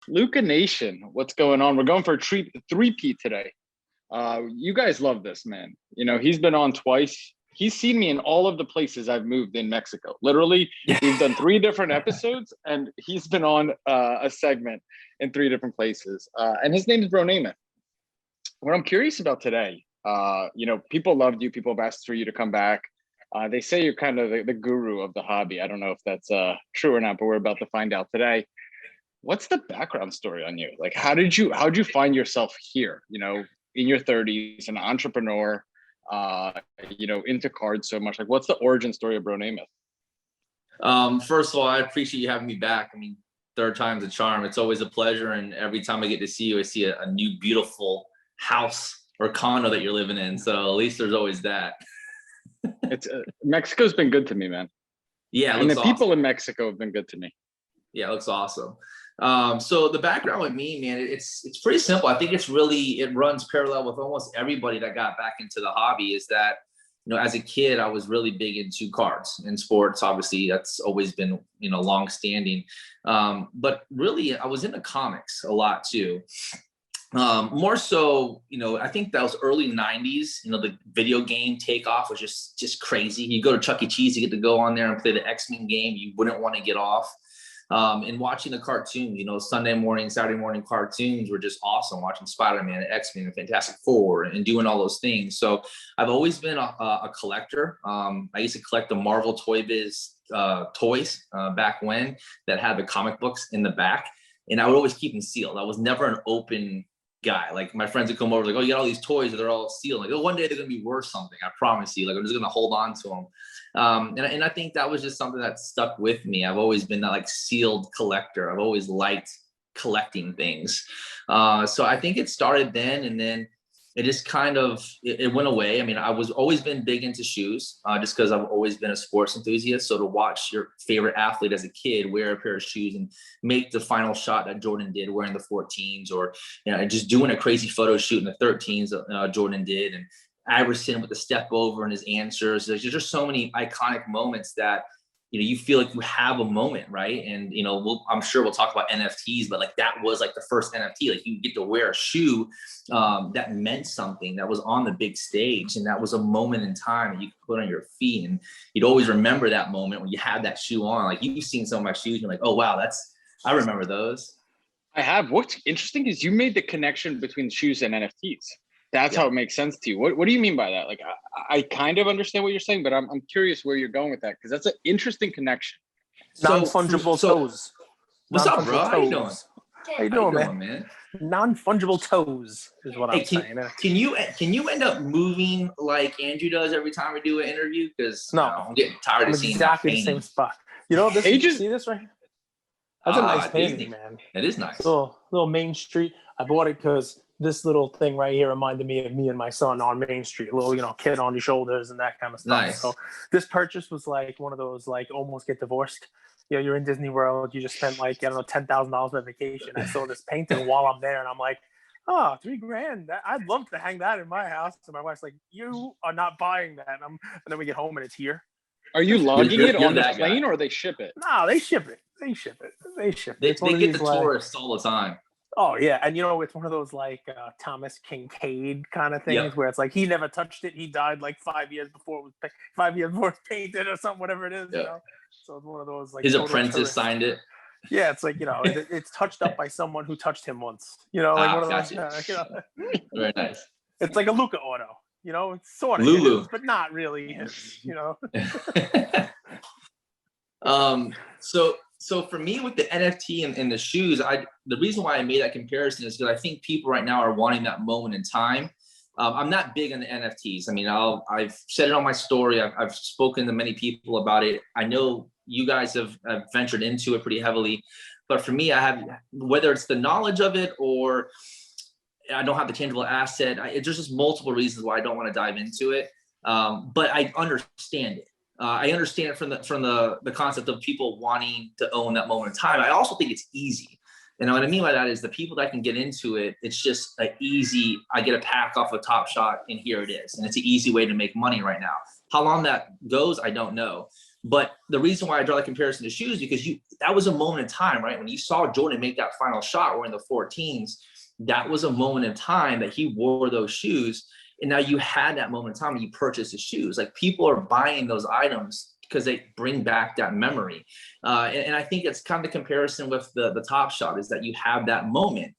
Luca Nation, what's going on? We're going for a three-peat today. You guys love this, man. You know, he's been on twice. He's seen me in all of the places I've moved in Mexico. Literally, we've done 3 different episodes, and he's been on a segment in 3 different places. And his name is Bronamath. What I'm curious about today, you know, people loved you. People have asked for you to come back. They say you're kind of the guru of the hobby. I don't know if that's true or not, but we're about to find out today. What's the background story on you? Like, how'd you find yourself here, you know, in your 30s, an entrepreneur, you know, into cards so much? Like, what's the origin story of Bronamath? First of all, I appreciate you having me back. I mean, third time's a charm. It's always a pleasure. And every time I get to see you, I see a new, beautiful house or condo that you're living in. So at least there's always that. It's Mexico's been good to me, man. Yeah. And the people in Mexico have been good to me. Yeah, it looks awesome. So the background with me, man, it's pretty simple. I think it runs parallel with almost everybody that got back into the hobby. Is that, you know, as a kid, I was really big into cards and sports. Obviously, that's always been, you know, long standing. But really, I was into comics a lot too. More so, you know, I think that was early 90s, you know, the video game takeoff was just crazy. You go to Chuck E. Cheese, you get to go on there and play the X-Men game. You wouldn't want to get off. And watching the cartoons, you know, Sunday morning, Saturday morning cartoons were just awesome. Watching Spider-Man, X-Men, and Fantastic Four, and doing all those things. So I've always been a collector. I used to collect the Marvel Toy Biz toys back when that had the comic books in the back, and I would always keep them sealed. I was never an open guy. Like, my friends would come over, like, oh, you got all these toys, they're all sealed. Like, oh, one day they're gonna be worth something. I promise you. Like, I'm just gonna hold on to them. And I think that was just something that stuck with me. I've always been that, like, sealed collector. I've always liked collecting things. So I think it started then, and then it just kind of, it went away. I mean, I was always been big into shoes, just because I've always been a sports enthusiast. So to watch your favorite athlete as a kid wear a pair of shoes and make the final shot that Jordan did wearing the 14s, or, you know, just doing a crazy photo shoot in the 13s Jordan did, and Iverson with the step over and his answers. There's just so many iconic moments that, you know, you feel like you have a moment, right? And, you know, I'm sure we'll talk about NFTs, but like, that was like the first NFT. Like, you get to wear a shoe that meant something, that was on the big stage, and that was a moment in time that you could put on your feet, and you'd always remember that moment when you had that shoe on. Like, you've seen some of my shoes, and you're like, oh wow, I remember those. I have. What's interesting is you made the connection between shoes and NFTs. That's how it makes sense to you. What do you mean by that? Like, I kind of understand what you're saying, but I'm curious where you're going with that, because that's an interesting connection. Non-fungible toes. What's up, bro? How you doing? How you doing, man? Non-fungible toes is what I'm saying. Can you end up moving like Andrew does every time we do an interview? Because no, I'm getting tired of seeing exactly the same spot. You know, this. You see this right here? That's a nice painting, Disney. man. It is nice. Little Main Street. I bought it because this little thing right here reminded me of me and my son on Main Street. A little, you know, kid on your shoulders and that kind of stuff. Nice. So this purchase was like one of those, like, almost get divorced. You know, you're in Disney World, you just spent, like, I don't know, $10,000 on vacation. I saw this painting while I'm there, and I'm like, oh, $3,000. I'd love to hang that in my house. And my wife's like, you are not buying that. And then we get home and it's here. Are you logging it on the plane, or they ship it? No, they ship it. They get the tourists all the time. Oh yeah, and you know, it's one of those like Thomas Kincaid kind of things where it's like he never touched it. He died like 5 years before it was painted or something, whatever it is. You know? So it's one of those like his apprentice signed it. Yeah, it's like, you know, it's touched up by someone who touched him once. You know, like one of those. You know, very nice. It's like a Luca auto. You know, it's sort of Lulu, but not really. You know. So for me with the NFT and the shoes, the reason why I made that comparison is because I think people right now are wanting that moment in time. I'm not big on the NFTs. I mean, I've said it on my story. I've spoken to many people about it. I know you guys have ventured into it pretty heavily, but for me, I have, whether it's the knowledge of it or I don't have the tangible asset, there's just multiple reasons why I don't want to dive into it. But I understand it. I understand it from the concept of people wanting to own that moment in time. I also think it's easy. And what I mean by that is the people that can get into it, it's just an easy, I get a pack off a Top Shot and here it is. And it's an easy way to make money right now. How long that goes, I don't know. But the reason why I draw that comparison to shoes, because that was a moment in time, right? When you saw Jordan make that final shot wearing the 14s, that was a moment in time that he wore those shoes. And now you had that moment in time when you purchased the shoes. Like, people are buying those items because they bring back that memory. And I think it's kind of the comparison with the Top Shot, is that you have that moment.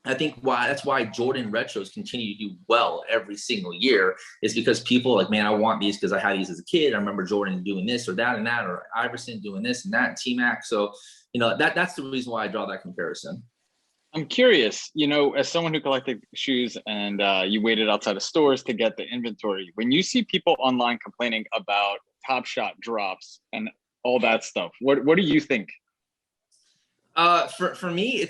I think that's why Jordan retros continue to do well every single year, is because people are like, man, I want these because I had these as a kid. I remember Jordan doing this or that and that, or Iverson doing this and that, and T-Mac. So, that's the reason why I draw that comparison. I'm curious, as someone who collected shoes and you waited outside of stores to get the inventory, when you see people online complaining about Top Shot drops and all that stuff, what do you think? For me,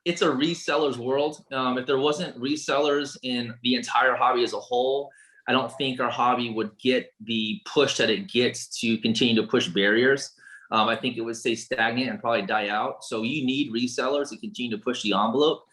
it's a reseller's world. If there wasn't resellers in the entire hobby as a whole, I don't think our hobby would get the push that it gets to continue to push barriers. I think it would stay stagnant and probably die out. So you need resellers to continue to push the envelope.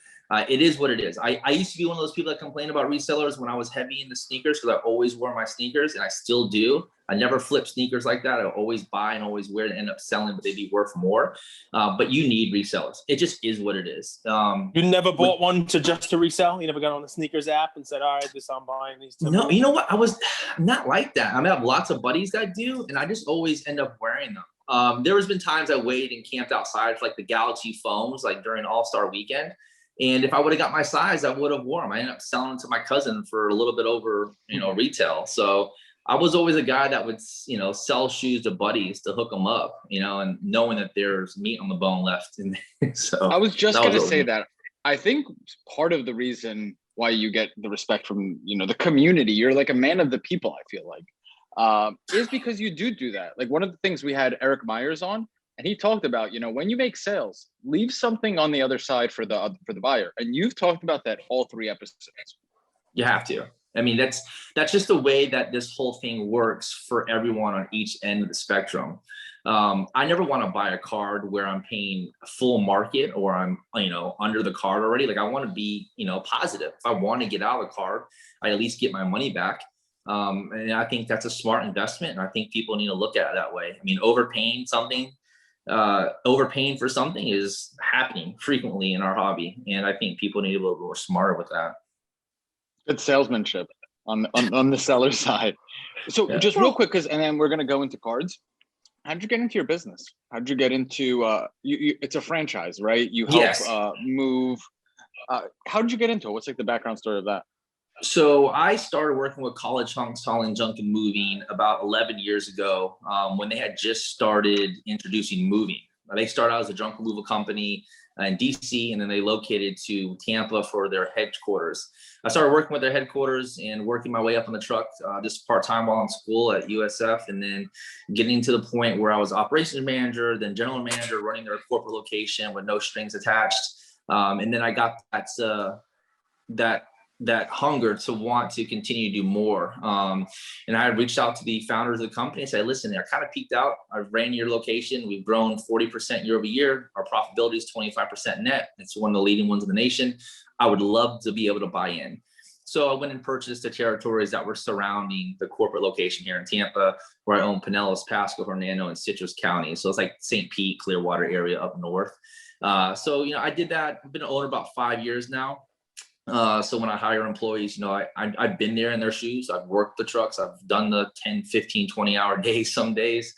It is what it is. I used to be one of those people that complained about resellers when I was heavy into sneakers, because I always wore my sneakers, and I still do. I never flip sneakers like that. I always buy and always wear and end up selling, but they'd be worth more. But you need resellers. It just is what it is. You never bought one just to resell? You never got on the sneakers app and said, all right, I'm buying these two? No, you know what? I'm not like that. I have lots of buddies that do, and I just always end up wearing them. There has been times I waited and camped outside for like the Galaxy foams, like during All-Star weekend. And if I would have got my size, I would have worn them. I ended up selling them to my cousin for a little bit over, retail. So I was always a guy that would, sell shoes to buddies to hook them up, and knowing that there's meat on the bone left. And so I was just going to say that. I think part of the reason why you get the respect from, the community, you're like a man of the people, I feel like, is because you do that. Like, one of the things we had Eric Myers on, and he talked about, when you make sales, leave something on the other side for the buyer. And you've talked about that all 3 episodes. You have to. I mean, that's just the way that this whole thing works for everyone on each end of the spectrum. I never want to buy a card where I'm paying full market or I'm, under the card already. Like, I want to be, positive. If I want to get out of the card, I at least get my money back. And I think that's a smart investment. And I think people need to look at it that way. I mean, overpaying for something is happening frequently in our hobby. And I think people need to be a little more smarter with that. Good salesmanship on the seller side. So just real quick, and then we're going to go into cards. How'd you get into your business? How'd you get into, it's a franchise, right? You help move. How'd you get into it? What's like the background story of that? So I started working with College Hunks, Hauling, Junk, and Moving about 11 years ago, when they had just started introducing moving. They started out as a junk removal company in DC, and then they located to Tampa for their headquarters. I started working with their headquarters and working my way up on the truck, just part-time while in school at USF, and then getting to the point where I was operations manager, then general manager, running their corporate location with no strings attached. And then I got that hunger to want to continue to do more. And I reached out to the founders of the company and said, listen, I kind of peaked out. I've ran your location. We've grown 40% year over year. Our profitability is 25% net. It's one of the leading ones in the nation. I would love to be able to buy in. So I went and purchased the territories that were surrounding the corporate location here in Tampa, where I own Pinellas, Pasco, Hernando, and Citrus County. So it's like St. Pete, Clearwater area up north. So, I did that. I've been an owner about 5 years now. So when I hire employees, I've been there in their shoes. I've worked the trucks. I've done the 10, 15, 20-hour days some days.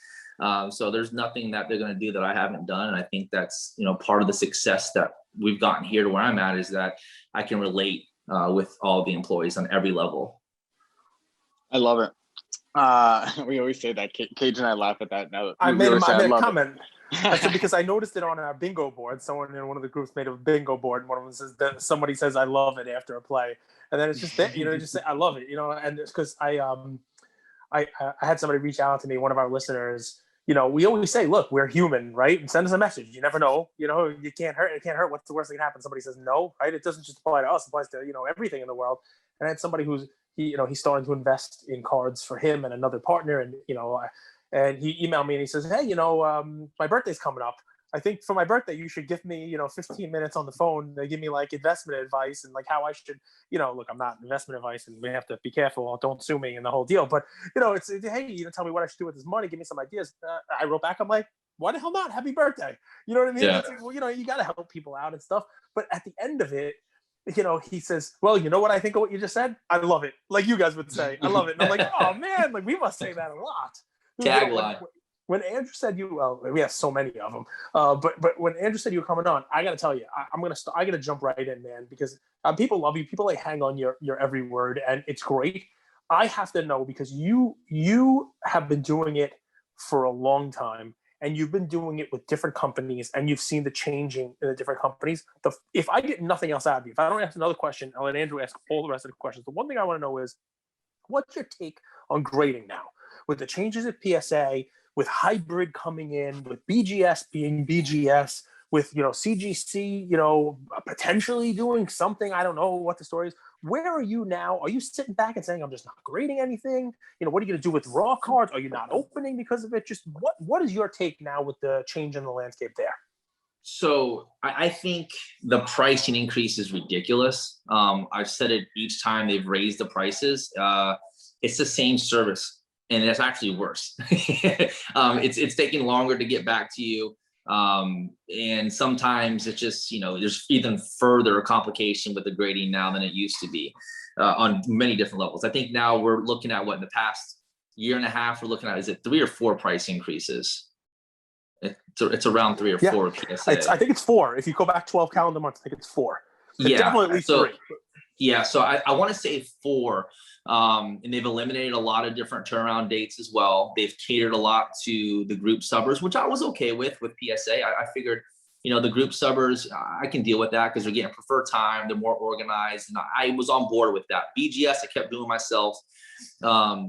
So there's nothing that they're going to do that I haven't done. And I think that's, part of the success that we've gotten here to where I'm at, is that I can relate with all the employees on every level. I love it. We always say that. Cage and I laugh at that now. I made a comment. I said, because I noticed it on our bingo board. Someone in one of the groups made a bingo board, and one of them says that somebody says, "I love it" after a play, and then it's just that, just say, "I love it," and it's because I had somebody reach out to me, one of our listeners. We always say, "Look, we're human, right? And send us a message. You never know. You can't hurt. It can't hurt. What's the worst that can happen?" Somebody says no, right? It doesn't just apply to us. It applies to everything in the world. And I had somebody who's he's starting to invest in cards for him and another partner, and and he emailed me and he says, "Hey, my birthday's coming up. I think for my birthday, you should give me, 15 minutes on the phone. They give me like investment advice and like how I should, look, I'm not investment advice and we have to be careful. Don't sue me and the whole deal. But, it's hey, tell me what I should do with this money. Give me some ideas. I wrote back. I'm like, why the hell not? Happy birthday. You know what I mean? Yeah. It's like, well, you got to help people out and stuff. But at the end of it, he says, well, you know what I think of what you just said? I love it. Like you guys would say, I love it. And I'm like, oh man, like we must say that a lot. Tagline. When Andrew said we have so many of them. But when Andrew said you were coming on, I got to tell you, I got to jump right in, man, because people love you. People like hang on your every word, and it's great. I have to know because you have been doing it for a long time, and you've been doing it with different companies, and you've seen the changing in the different companies. If I get nothing else out of you, if I don't ask another question, I'll let Andrew ask all the rest of the questions. The one thing I want to know is, what's your take on grading now? With the changes at PSA, with hybrid coming in, with BGS being BGS, with CGC, potentially doing something. I don't know what the story is. Where are you now? Are you sitting back and saying, I'm just not grading anything? What are you going to do with raw cards? Are you not opening because of it? Just what is your take now with the change in the landscape there? So I think the pricing increase is ridiculous. I've said it each time they've raised the prices. It's the same service. And that's actually worse. It's taking longer to get back to you. And sometimes it's just, there's even further complication with the grading now than it used to be on many different levels. I think now we're looking at in the past year and a half, we're looking at, is it 3 or 4 price increases? It's around 3 or 4 PSA. I think it's 4. If you go back 12 calendar months, I think it's 4. Yeah. Definitely at least 3. Yeah. So I want to say 4. And they've eliminated a lot of different turnaround dates as well. They've catered a lot to the group subbers, which I was okay with PSA. I figured, the group subbers, I can deal with that because they're getting preferred time. They're more organized. And I was on board with that. BGS, I kept doing myself. I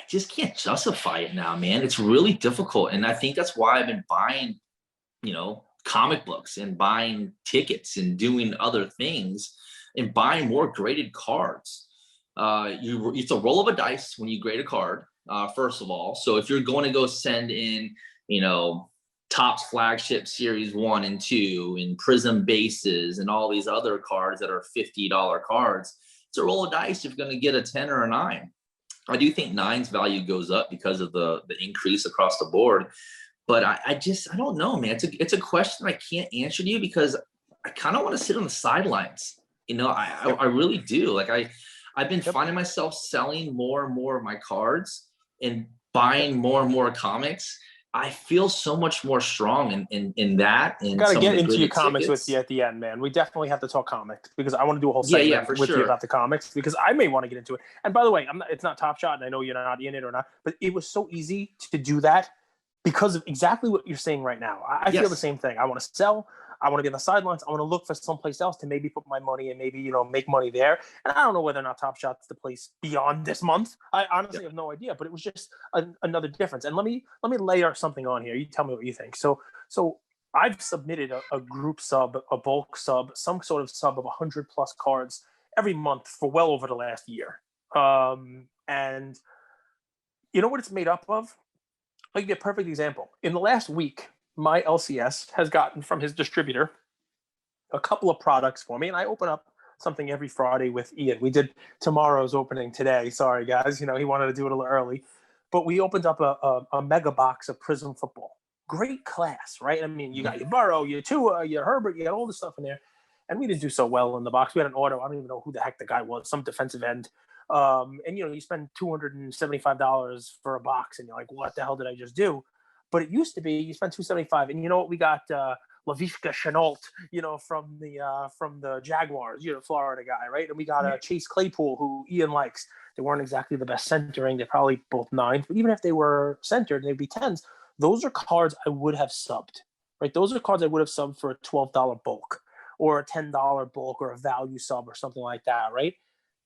just can't justify it now, man. It's really difficult. And I think that's why I've been buying, comic books and buying tickets and doing other things and buying more graded cards. It's a roll of a dice when you grade a card, first of all. So if you're going to go send in, Topps Flagship Series 1 and 2 and Prism Bases and all these other cards that are $50 cards, it's a roll of dice if you're going to get a 10 or a 9. I do think 9's value goes up because of the increase across the board. But I don't know, man. It's a question I can't answer to you because I kind of want to sit on the sidelines. I really do. Like I've been finding myself selling more and more of my cards and buying more and more comics. I feel so much more strong in that. And got to get into your comics with you at the end, man. We definitely have to talk comics because I want to do a whole segment with you about the comics because I may want to get into it. And by the way, it's not Top Shot, and I know you're not in it or not, but it was so easy to do that because of exactly what you're saying right now. I feel the same thing. I want to sell. I want to be on the sidelines. I want to look for someplace else to maybe put my money and maybe, make money there. And I don't know whether or not Top Shot's the place beyond this month. I honestly have no idea, but it was just another difference. And let me layer something on here. You tell me what you think. So I've submitted a group sub, a bulk sub, some sort of sub of 100 plus cards every month for well over the last year. And you know what it's made up of? I'll give you a perfect example. In the last week, my LCS has gotten from his distributor a couple of products for me, and I open up something every Friday with Ian. We did tomorrow's opening today. Sorry, guys. He wanted to do it a little early, but we opened up a mega box of Prism football. Great class, right? I mean, you got your Burrow, your Tua, your Herbert, you got all the stuff in there, and we didn't do so well in the box. We had an auto. I don't even know who the heck the guy was, some defensive end. And you spend $275 for a box, and you're like, what the hell did I just do? But it used to be you spent $275, and you know what? We got Laviska Shenault, from the Jaguars, Florida guy, right? And we got Chase Claypool, who Ian likes. They weren't exactly the best centering; they're probably both 9s. But even if they were centered, they'd be 10s. Those are cards I would have subbed, right? Those are cards I would have subbed for a $12 bulk or a $10 bulk or a value sub or something like that, right?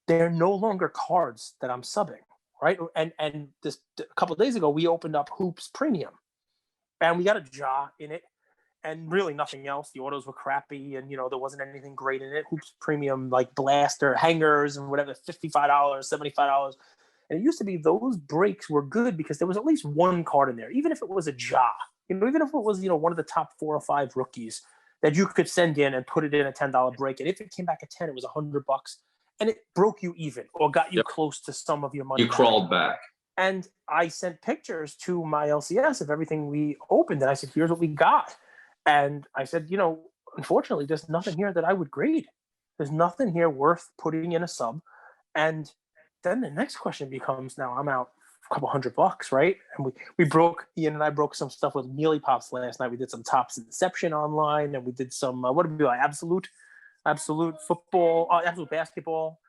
They're no longer cards that I'm subbing, right? And this a couple of days ago, we opened up Hoops Premium. And we got a jaw in it and really nothing else. The autos were crappy and, there wasn't anything great in it. Hoops Premium, like blaster, hangers and whatever, $55, $75. And it used to be those breaks were good because there was at least one card in there, even if it was a jaw, even if it was, one of the top 4 or 5 rookies that you could send in and put it in a $10 break. And if it came back at 10, it was $100 and it broke you even or got you close to some of your money. You crawled back. And I sent pictures to my LCS of everything we opened. And I said, here's what we got. And I said, unfortunately, there's nothing here that I would grade. There's nothing here worth putting in a sub. And then the next question becomes, now I'm out a couple $100, right? And Ian and I broke some stuff with Mealy Pops last night. We did some Topps Inception online, and we did some, what did we do? Absolute football, absolute basketball.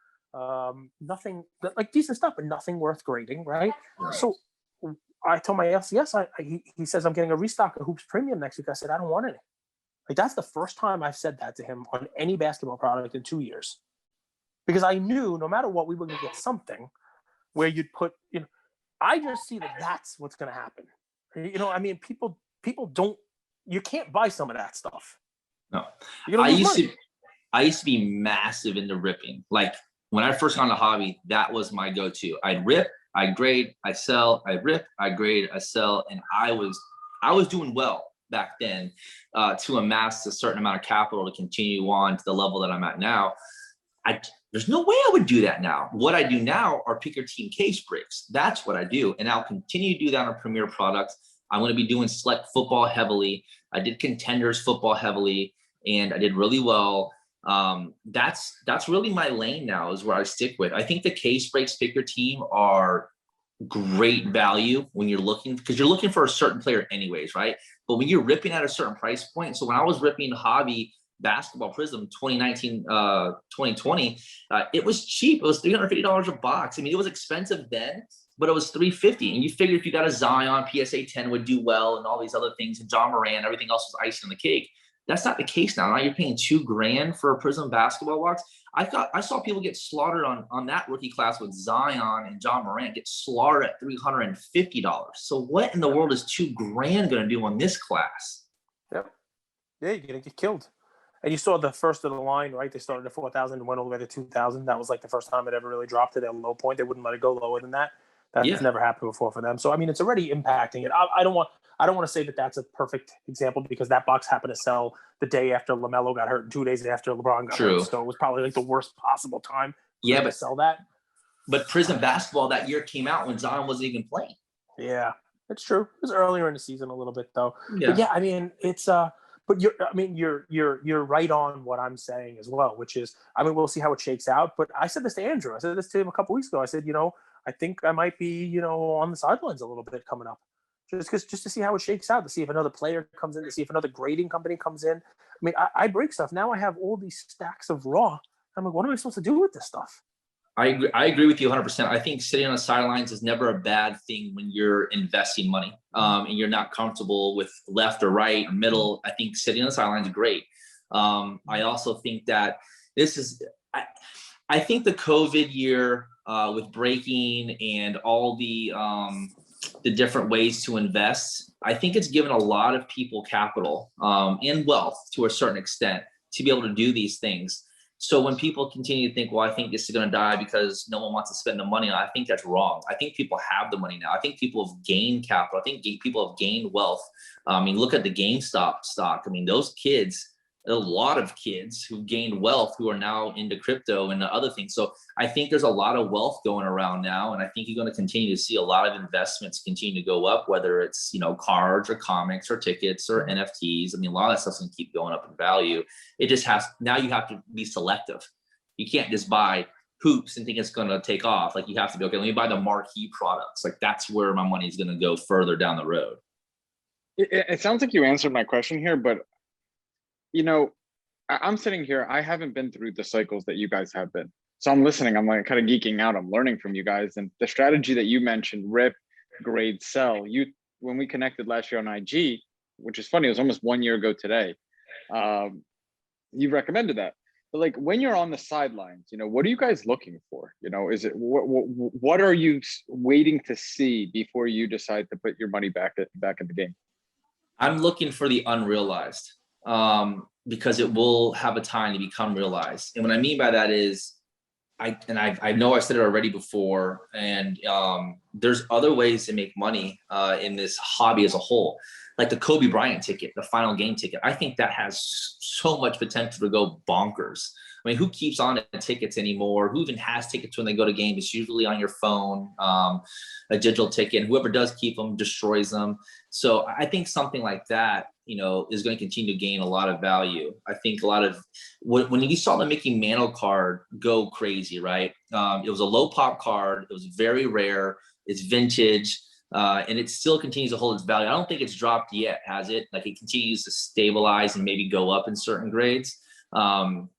Nothing like decent stuff, but nothing worth grading, right? So I told my LCS, he says I'm getting a restock of Hoops Premium next week. I said, I don't want any. Like, that's the first time I've said that to him on any basketball product in 2 years. Because I knew no matter what, we were going to get something where you'd put, I just see that that's what's going to happen. People don't, you can't buy some of that stuff. No. I used to be massive into ripping. Like, when I first got into the hobby, that was my go-to. I'd rip, I grade, I sell, I rip, I grade, I sell. And I was doing well back then to amass a certain amount of capital to continue on to the level that I'm at now. There's no way I would do that now. What I do now are pick your team case breaks. That's what I do. And I'll continue to do that on Premier products. I'm going to be doing select football heavily. I did contenders football heavily, and I did really well. That's really my lane now, is where I stick with. I think the case breaks pick your team are great value when you're looking, because you're looking for a certain player anyways, right? But when you're ripping at a certain price point, so when I was ripping hobby basketball Prism 2019, 2020, it was cheap. It was $350 a box. I mean, it was expensive then, but it was $350. And you figure if you got a Zion, PSA 10 would do well, and all these other things, and John Moran, everything else was icing on the cake. That's not the case now. Now you're paying $2,000 for a Prism basketball box. I saw people get slaughtered on that rookie class with Zion and John Morant get slaughtered at $350. So what in the world is $2,000 going to do on this class? Yep. Yeah, you're going to get killed. And you saw the first of the line, right? They started at 4,000 and went all the way to 2,000. That was like the first time it ever really dropped at a low point. They wouldn't let it go lower than that. That's never happened before for them. So, I mean, it's already impacting it. I don't want to say that that's a perfect example, because that box happened to sell the day after LaMelo got hurt and 2 days after LeBron got hurt. So it was probably like the worst possible time to sell that. But Prism basketball that year came out when Zion wasn't even playing. Yeah, it's true. It was earlier in the season a little bit though. Yeah. But yeah, I mean, it's but you're right on what I'm saying as well, which is, I mean, we'll see how it shakes out. But I said this to Andrew. I said this to him a couple weeks ago. I said, I think I might be, on the sidelines a little bit coming up. Just to see how it shakes out, to see if another player comes in, to see if another grading company comes in. I mean, I break stuff. Now I have all these stacks of raw. I'm like, what am I supposed to do with this stuff? I agree with you 100%. I think sitting on the sidelines is never a bad thing when you're investing money and you're not comfortable with left or right or middle. I think sitting on the sidelines is great. I also think that I think the COVID year with breaking and all the different ways to invest, I think it's given a lot of people capital and wealth to a certain extent to be able to do these things. So when people continue to think, well, I think this is going to die because no one wants to spend the money, I think that's wrong. I think people have the money now. I think people have gained capital. I think people have gained wealth. I mean, look at the GameStop stock. I mean, those kids, a lot of kids who gained wealth who are now into crypto and other things. So I think there's a lot of wealth going around now. And I think you're going to continue to see a lot of investments continue to go up, whether it's, cards or comics or tickets or NFTs. I mean, a lot of that stuff's going to keep going up in value. It just now you have to be selective. You can't just buy hoops and think it's going to take off. Like, you have to be, okay, let me buy the marquee products. Like, that's where my money is going to go further down the road. It sounds like you answered my question here, but I'm sitting here, I haven't been through the cycles that you guys have been. So I'm listening, I'm like kind of geeking out. I'm learning from you guys. And the strategy that you mentioned, rip, grade, sell, when we connected last year on IG, which is funny, it was almost 1 year ago today, you recommended that. But like, when you're on the sidelines, what are you guys looking for? Is it, what are you waiting to see before you decide to put your money back in the game? I'm looking for the unrealized. Because it will have a time to become realized. And what I mean by that is, I know I said it already before, and there's other ways to make money in this hobby as a whole. like the Kobe Bryant ticket, the final game ticket. I think that has so much potential to go bonkers. I mean, who keeps on tickets anymore? Who even has tickets when they go to games? It's usually on your phone, a digital ticket. And whoever does keep them destroys them. So I think something like that, you know, is going to continue to gain a lot of value. I think a lot of when you saw the Mickey Mantle card go crazy, right? It was a low pop card. It was very rare. It's vintage. And it still continues to hold its value. I don't think it's dropped yet, has it? Like it continues to stabilize and maybe go up in certain grades.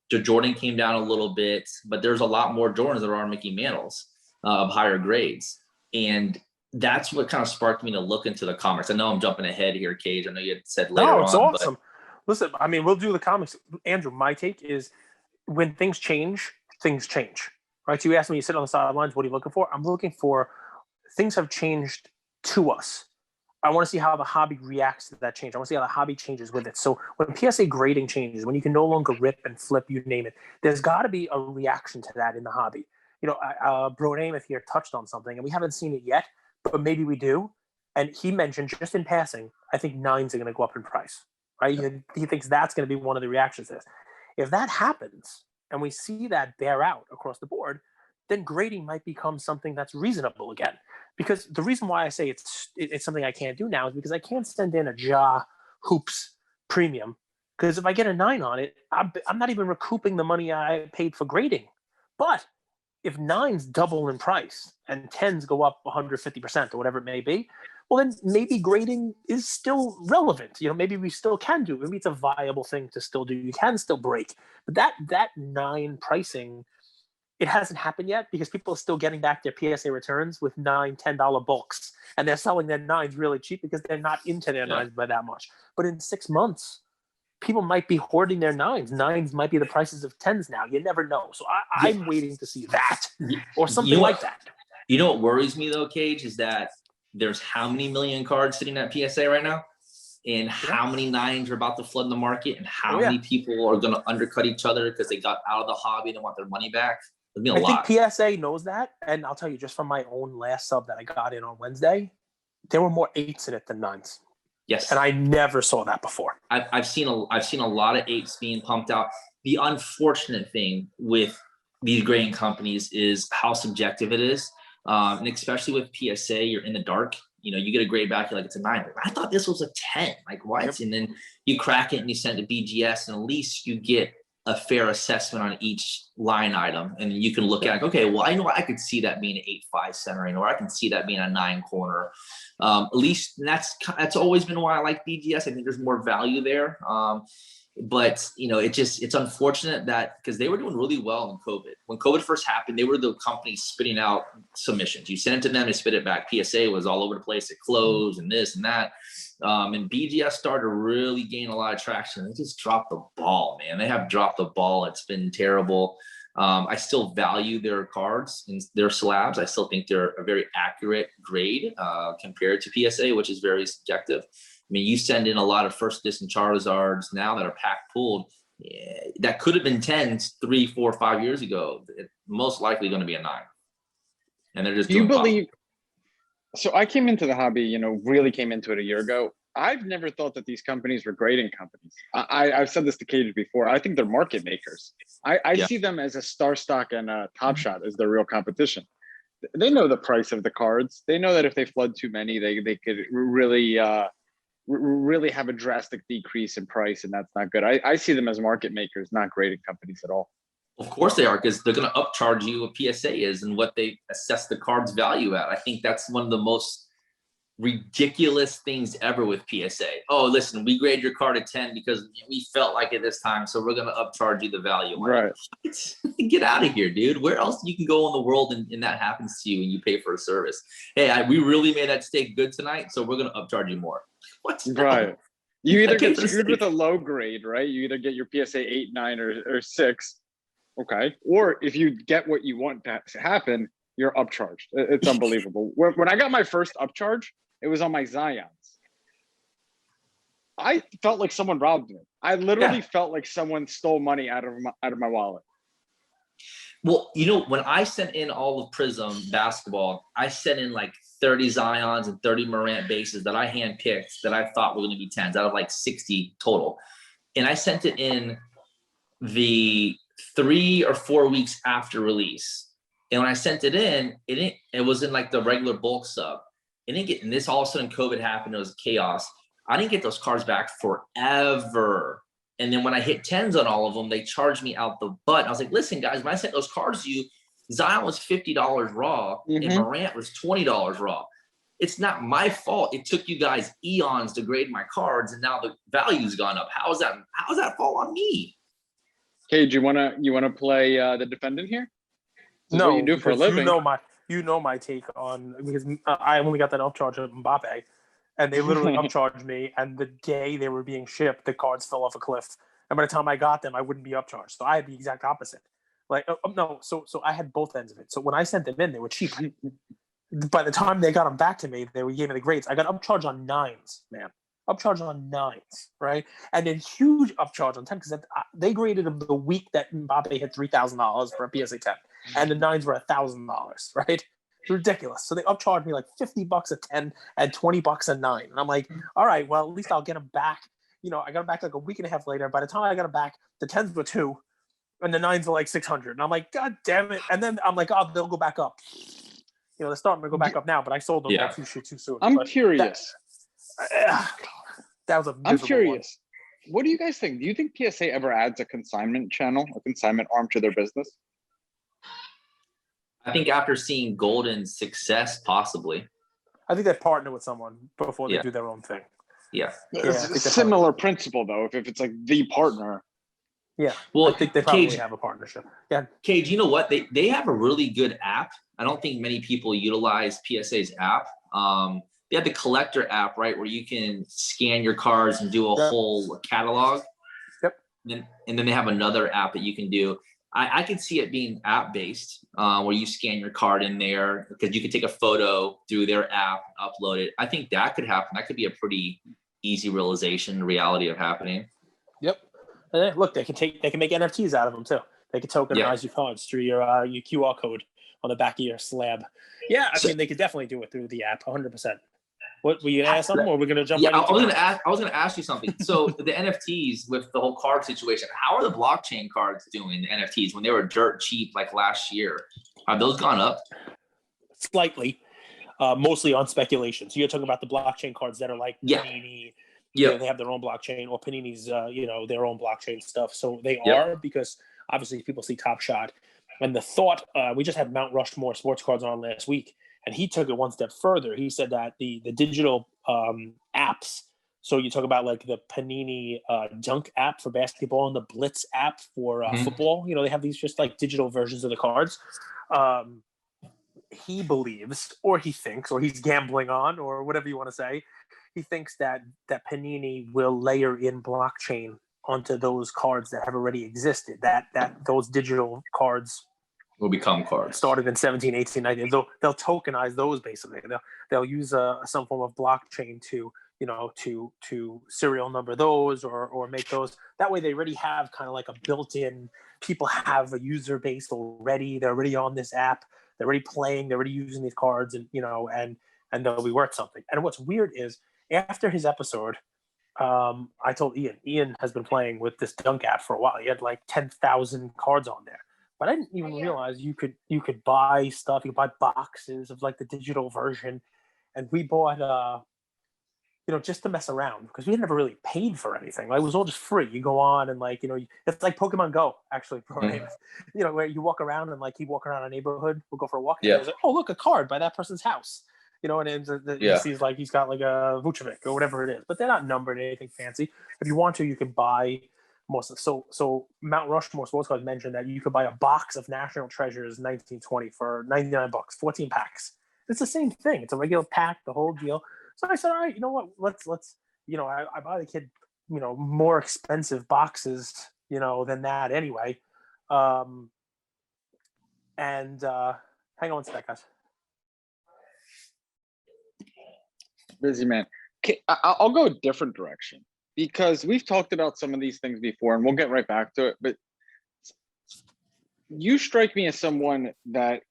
The Jordan came down a little bit, but there's a lot more Jordans that are Mickey Mantles of higher grades. And that's what kind of sparked me to look into the comics. I know I'm jumping ahead here, Cage. I know you had said later on. No, it's awesome. But... Listen, I mean, we'll do the comics. Andrew, my take is when things change, right? So you asked me, you sit on the sidelines, what are you looking for? I'm looking for things have changed to us. I want to see how the hobby reacts to that change. I want to see how the hobby changes with it. So when PSA grading changes, when you can no longer rip and flip, you name it, there's got to be a reaction to that in the hobby. You know, Bronamath here touched on something, and we haven't seen it yet, but maybe we do. And he mentioned, just in passing, I think 9s are going to go up in price, right? Yeah. He thinks that's going to be one of the reactions to this. If that happens, and we see that bear out across the board, then grading might become something that's reasonable again. Because the reason why I say it's something I can't do now is because I can't send in a Ja Hoops premium. Because if I get a 9 on it, I'm not even recouping the money I paid for grading. But if 9s double in price and 10s go up 150% or whatever it may be, well, then maybe grading is still relevant. You know, maybe we still can do. Maybe it's a viable thing to still do. You can still break. But that 9 pricing, it hasn't happened yet because people are still getting back their PSA returns with $9, $10 bulks. And they're selling their 9s really cheap because they're not into their 9s by that much. But in 6 months, people might be hoarding their 9s. 9s might be the prices of 10s now. You never know. So I'm waiting to see that or something like that. You know what worries me though, Cage, is that there's how many million cards sitting at PSA right now? And how many 9s are about to flood the market, and how many people are going to undercut each other because they got out of the hobby and want their money back. I think PSA knows that, and I'll tell you, just from my own last sub that I got in on Wednesday, there were more 8s in it than 9s. Yes, and I never saw that before. I've seen a lot of 8s being pumped out. The unfortunate thing with these grading companies is how subjective it is, and especially with PSA, you're in the dark. You know, you get a grade back, you're like, it's a 9. Like, I thought this was a 10. Like, what? Yep. And then you crack it and you send it to BGS, and at least you get a fair assessment on each line item. And you can look at, okay, well, I know I could see that being an 8-5 centering, or I can see that being a 9 corner. At least that's always been why I like BGS. I think there's more value there. But, you know, it's unfortunate that because they were doing really well in COVID. When COVID first happened, they were the company spitting out submissions. You sent it to them, they spit it back. PSA was all over the place. It closed and this and that. And BGS started to really gain a lot of traction. They just dropped the ball, man. They have dropped the ball. It's been terrible. I still value their cards and their slabs. I still think they're a very accurate grade compared to PSA, which is very subjective. I mean, you send in a lot of first edition Charizards now that are pack pulled. Yeah, that could have been 10s 3, 4, 5 years ago. It's most likely going to be a 9. And they're just. Do you believe? So I came into the hobby, you know, really came into it a year ago. I've never thought that these companies were grading companies. I've said this to Cage before. I think they're market makers. I see them as a Star Stock and a Top Shot as their real competition. They know the price of the cards. They know that if they flood too many, they could really have a drastic decrease in price, and that's not good. I see them as market makers, not grading companies at all. Of course they are, because they're going to upcharge you what PSA is and what they assess the card's value at. I think that's one of the most ridiculous things ever with PSA. Oh, listen, we grade your card at 10 because we felt like it this time, so we're going to upcharge you the value. Right. Get out of here, dude. Where else you can go in the world and that happens to you and you pay for a service? Hey, we really made that steak good tonight, so we're going to upcharge you more. What's right? You either get screwed with a low grade, right? You either get your PSA 8, 9, or 6. Okay. Or if you get what you want to happen, you're upcharged. It's unbelievable. When I got my first upcharge, it was on my Zions. I felt like someone robbed me. I literally felt like someone stole money out of my wallet. Well, you know, when I sent in all of Prism basketball, I sent in like 30 Zions and 30 Morant bases that I handpicked that I thought were going to be 10s out of like 60 total. And I sent it in the 3 or 4 weeks after release. And when I sent it in, it was in like the regular bulk sub. It didn't get, and this all of a sudden COVID happened. It was chaos. I didn't get those cards back forever. And then when I hit 10s on all of them, they charged me out the butt. I was like, listen, guys, when I sent those cards to you, Zion was $50 raw and Morant was $20 raw. It's not my fault. It took you guys eons to grade my cards, and now the value's gone up. How is that fall on me? Cage, you wanna play the defendant here? This is No, what you do for a living. You know my take on, because I only got that upcharge of Mbappe, and they literally upcharged me. And the day they were being shipped, the cards fell off a cliff. And by the time I got them, I wouldn't be upcharged. So I had the exact opposite. Like, no, so I had both ends of it. So when I sent them in, they were cheap. By the time they got them back to me, they gave me the grades. I got upcharged on 9s, man. Upcharged on 9s, right? And then huge upcharge on 10 because they graded them the week that Mbappe hit $3,000 for a PSA 10, and the 9s were $1,000, right? It's ridiculous. So they upcharged me like $50 a 10 and $20 a 9, and I'm like, all right, well at least I'll get them back. You know, I got them back like a week and a half later. By the time I got them back, the 10s were 2, and the 9s were like 600, and I'm like, God damn it! And then I'm like, oh, they'll go back up. You know, they're starting to go back up now, but I sold them too soon. I'm curious. That was a I'm curious. One. What do you guys think? Do you think PSA ever adds a consignment channel, a consignment arm to their business? I think after seeing Golden's success, possibly. I think they partner with someone before they do their own thing. Yeah. It's a similar principle, though, if it's like the partner. Yeah. Well, I think they probably have a partnership. Yeah. Cage, you know what? They have a really good app. I don't think many people utilize PSA's app. They have the collector app, right, where you can scan your cards and do a whole catalog. Yep. And then they have another app that you can do. I could see it being app-based, where you scan your card in there, because you could take a photo through their app, upload it. I think that could happen. That could be a pretty easy realization, reality of happening. Yep. And look, they can make NFTs out of them too. They can tokenize your cards through your QR code on the back of your slab. Yeah, I mean, they could definitely do it through the app, 100%. What, were you gonna ask something, or we're gonna jump? Yeah, I was gonna ask you something. So the NFTs with the whole card situation, how are the blockchain cards doing? The NFTs when they were dirt cheap like last year, have those gone up? Slightly, mostly on speculation. So you're talking about the blockchain cards that are like Panini. Yeah, they have their own blockchain, or Panini's, their own blockchain stuff. So they are, because obviously people see Top Shot, and the thought. We just had Mount Rushmore sports cards on last week. And he took it one step further. He said that the digital apps, so you talk about like the Panini Dunk app for basketball and the Blitz app for football. You know, they have these just like digital versions of the cards. He believes, or he thinks, or he's gambling on, or whatever you want to say. He thinks that Panini will layer in blockchain onto those cards that have already existed. That those digital cards will become cards started in 17, 18, 19. They'll tokenize those basically. They'll use some form of blockchain to serial number those or make those. That way they already have kind of like a built-in, people have a user base already. They're already on this app. They're already playing. They're already using these cards, and they'll be worth something. And what's weird is after his episode, I told Ian has been playing with this Dunk app for a while. He had like 10,000 cards on there. But I didn't even realize you could buy stuff. You could buy boxes of like the digital version, and we bought just to mess around, because we had never really paid for anything. Like, it was all just free. You go on and it's like Pokemon Go actually, where you walk around and like you walk around a neighborhood. We'll go for a walk. And there's like, oh look, a card by that person's house. And he sees like he's got like a Vucevic or whatever it is, but they're not numbered anything fancy. If you want to, you can buy. So Mount Rushmore Sports Cards mentioned that you could buy a box of National Treasures 1920 for $99, 14 packs. It's the same thing. It's a regular pack, the whole deal. So I said, all right, you know what? Let's I buy the kid, more expensive boxes, than that anyway. Hang on one sec, guys. Busy man. Okay, I'll go a different direction, because we've talked about some of these things before, and we'll get right back to it. But you strike me as someone that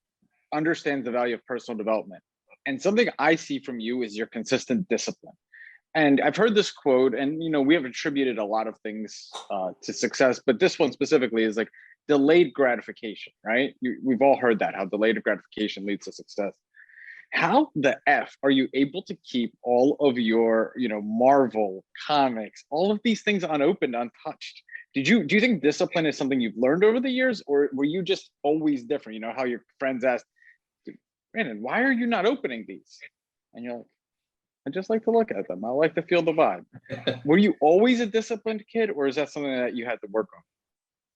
understands the value of personal development. And something I see from you is your consistent discipline. And I've heard this quote, and we have attributed a lot of things to success, but this one specifically is like delayed gratification, right? We've all heard that, how delayed gratification leads to success. How the F are you able to keep all of your, Marvel comics, all of these things unopened, untouched? Do you think discipline is something you've learned over the years, or were you just always different? How your friends ask, Brandon, why are you not opening these? And you're like, I just like to look at them. I like to feel the vibe. Were you always a disciplined kid, or is that something that you had to work on?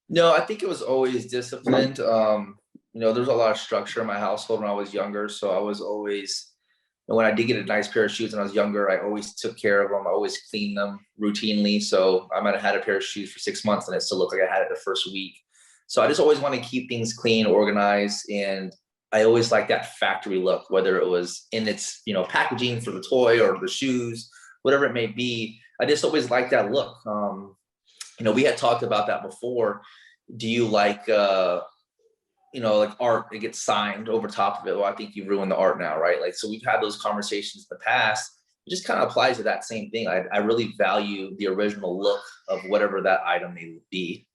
No, I think it was always disciplined. There's a lot of structure in my household when I was younger. So I was always, when I did get a nice pair of shoes when I was younger, I always took care of them. I always cleaned them routinely. So I might have had a pair of shoes for 6 months and it still looked like I had it the first week. So I just always want to keep things clean, organized. And I always like that factory look, whether it was in its, packaging for the toy or the shoes, whatever it may be. I just always like that look. We had talked about that before. Do you like, like art, it gets signed over top of it? Well, I think you ruined the art now, right? Like, so we've had those conversations in the past. It just kind of applies to that same thing. I really value the original look of whatever that item may be.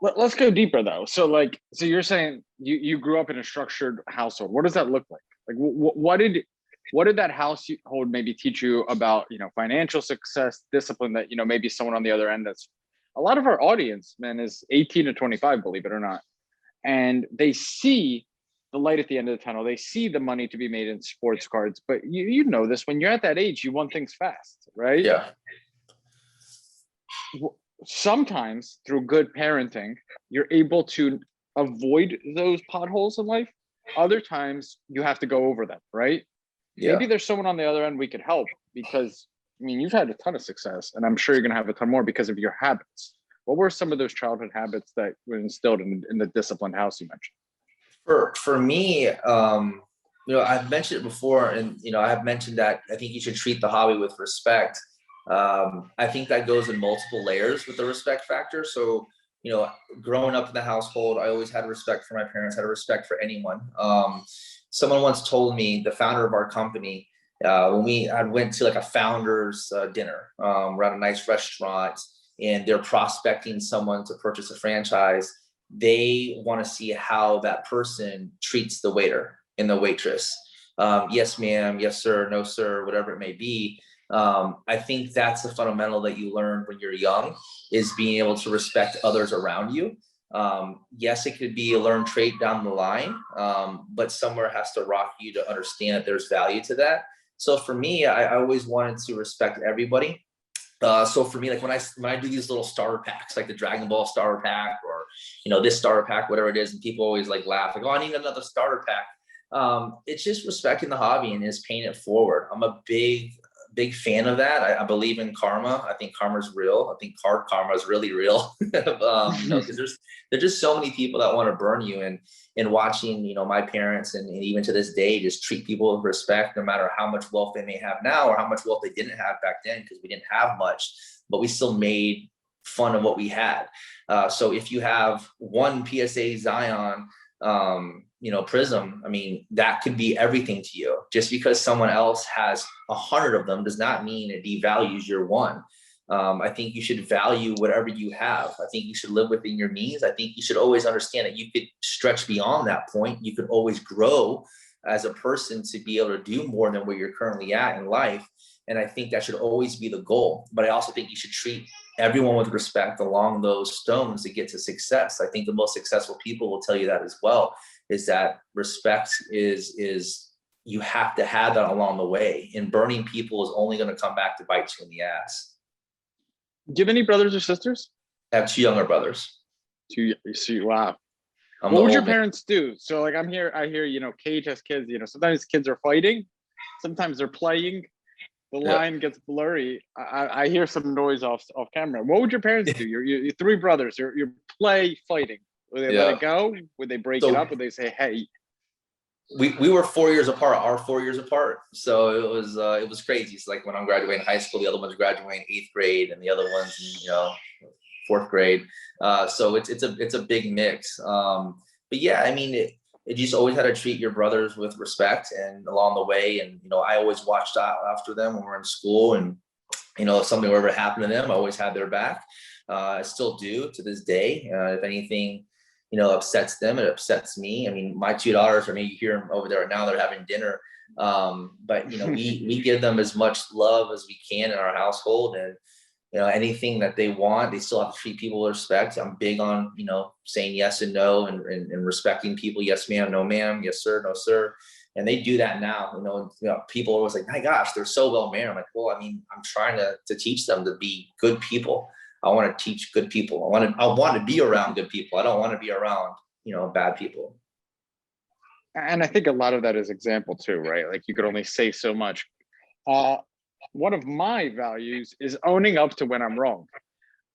Let's go deeper though. So you're saying you grew up in a structured household. What does that look like? Like what did that household maybe teach you about, financial success, discipline, that, maybe someone on the other end that's, a lot of our audience, man, is 18 to 25, believe it or not. And they see the light at the end of the tunnel. They see the money to be made in sports cards. But you know this, when you're at that age, you want things fast, right? Yeah. Sometimes through good parenting, you're able to avoid those potholes in life. Other times you have to go over them, right? Yeah. Maybe there's someone on the other end we could help, because you've had a ton of success, and I'm sure you're going to have a ton more because of your habits. What were some of those childhood habits that were instilled in the disciplined house you mentioned? For me, I've mentioned it before, and I have mentioned that I think you should treat the hobby with respect. I think that goes in multiple layers with the respect factor. So, growing up in the household, I always had respect for my parents, had a respect for anyone. Someone once told me, the founder of our company, when I went to like a founder's dinner, we're at a nice restaurant, and they're prospecting someone to purchase a franchise. They want to see how that person treats the waiter and the waitress. Yes, ma'am. Yes, sir. No, sir. Whatever it may be. I think that's the fundamental that you learn when you're young, is being able to respect others around you. Yes, it could be a learned trait down the line, but somewhere has to rock you to understand that there's value to that. So for me, I always wanted to respect everybody. So for me, like when I do these little starter packs, like the Dragon Ball starter pack, or this starter pack, whatever it is, and people always like laugh, like, oh, I need another starter pack. It's just respecting the hobby and just paying it forward. I'm a big fan of that. I believe in karma. I think karma is real. I think card karma is really real. Because there's just so many people that want to burn you. And watching, my parents and even to this day, just treat people with respect, no matter how much wealth they may have now or how much wealth they didn't have back then, because we didn't have much, but we still made fun of what we had. So if you have one PSA Zion, prism, that could be everything to you. Just because someone else has 100 of them does not mean it devalues your one. I think you should value whatever you have. I think you should live within your means. I think you should always understand that you could stretch beyond that point. You could always grow as a person to be able to do more than where you're currently at in life. And I think that should always be the goal. But I also think you should treat everyone with respect along those stones to get to success. I think the most successful people will tell you that as well, is that respect is you have to have that along the way. And burning people is only going to come back to bite you in the ass. Do you have any brothers or sisters? I have 2 younger brothers. Wow. What would your parents do? So like I hear, Cage has kids, sometimes kids are fighting, sometimes they're playing. The line gets blurry. I hear some noise off camera. What would your parents do? Your 3 brothers, your play fighting. Would they let it go? Would they break it up? Would they say, hey? We were 4 years apart, 4 years apart. So it was crazy. So like when I'm graduating high school, the other one's graduating 8th grade, and the other one's in, 4th grade. So it's a big mix. But yeah, you just always had to treat your brothers with respect and along the way. And, I always watched out after them when we were in school, and, if something were ever happened to them, I always had their back. I still do to this day. If anything, upsets them, it upsets me. I mean, my two daughters, you hear them over there right now, they're having dinner. But, we give them as much love as we can in our household, and, anything that they want, they still have to treat people with respect. I'm big on, saying yes and no, and respecting people. Yes, ma'am. No, ma'am. Yes, sir. No, sir. And they do that now. People are always like, my gosh, they're so well mannered. I'm like, well, I'm trying to teach them to be good people. I want to teach good people. I want to be around good people. I don't want to be around, bad people. And I think a lot of that is example too, right? Like, you could only say so much. One of my values is owning up to when I'm wrong.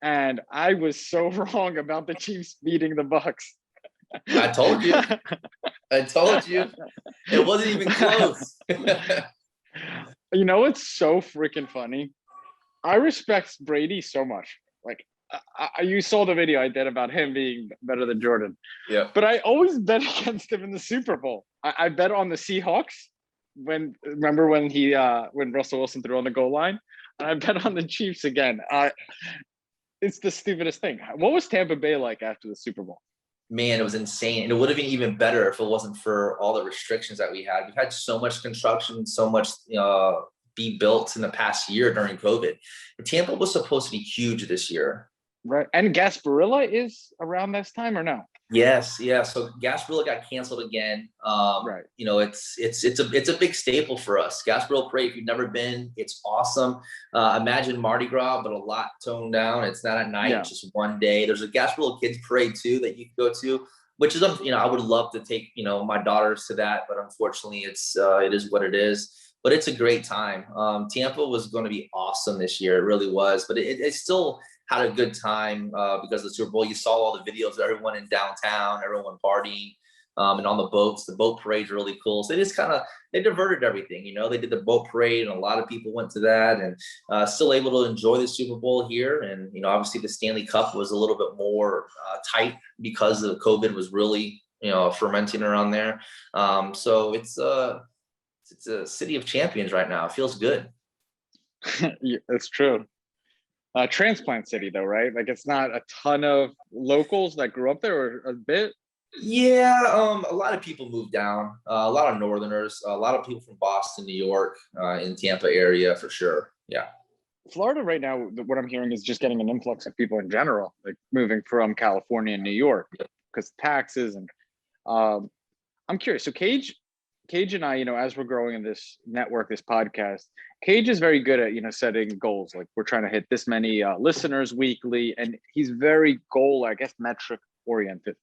And I was so wrong about the Chiefs beating the Bucks. I told you. It wasn't even close. It's so freaking funny. I respect Brady so much. Like, you saw the video I did about him being better than Jordan. Yeah. But I always bet against him in the Super Bowl. I bet on the Seahawks when Russell Wilson threw on the goal line. And I bet on the Chiefs again. It's the stupidest thing. What was Tampa Bay like after the Super Bowl? Man, it was insane. And it would have been even better if it wasn't for all the restrictions that we had. We've had so much construction, so much be built in the past year during COVID. Tampa was supposed to be huge this year. Right. And Gasparilla is around this time, or no? Yes. Yeah. So Gasparilla got canceled again. Right. It's a big staple for us. Gasparilla Parade, if you've never been, it's awesome. Imagine Mardi Gras, but a lot toned down. It's not at night, it's just one day. There's a Gasparilla Kids Parade too that you can go to, which is, I would love to take, my daughters to that, but unfortunately it is what it is. But it's a great time. Tampa was going to be awesome this year. It really was, but it still had a good time because of the Super Bowl. You saw all the videos of everyone in downtown, everyone partying, and on the boats. The boat parade's really cool. So they diverted everything. They did the boat parade, and a lot of people went to that, and still able to enjoy the Super Bowl here. And obviously the Stanley Cup was a little bit more tight because of COVID was really fermenting around there. So it's a city of champions right now. It feels good. Yeah, it's true. Transplant city though, right? Like, it's not a ton of locals that grew up there, or a bit. Yeah, a lot of people moved down. A lot of Northerners, a lot of people from Boston, New York, in Tampa area for sure. Yeah. Florida right now, what I'm hearing is just getting an influx of people in general, like moving from California and New York because taxes. And I'm curious. So Cage and I, as we're growing in this network, this podcast, Cage is very good at, setting goals. Like, we're trying to hit this many listeners weekly, and he's very goal, I guess, metric oriented.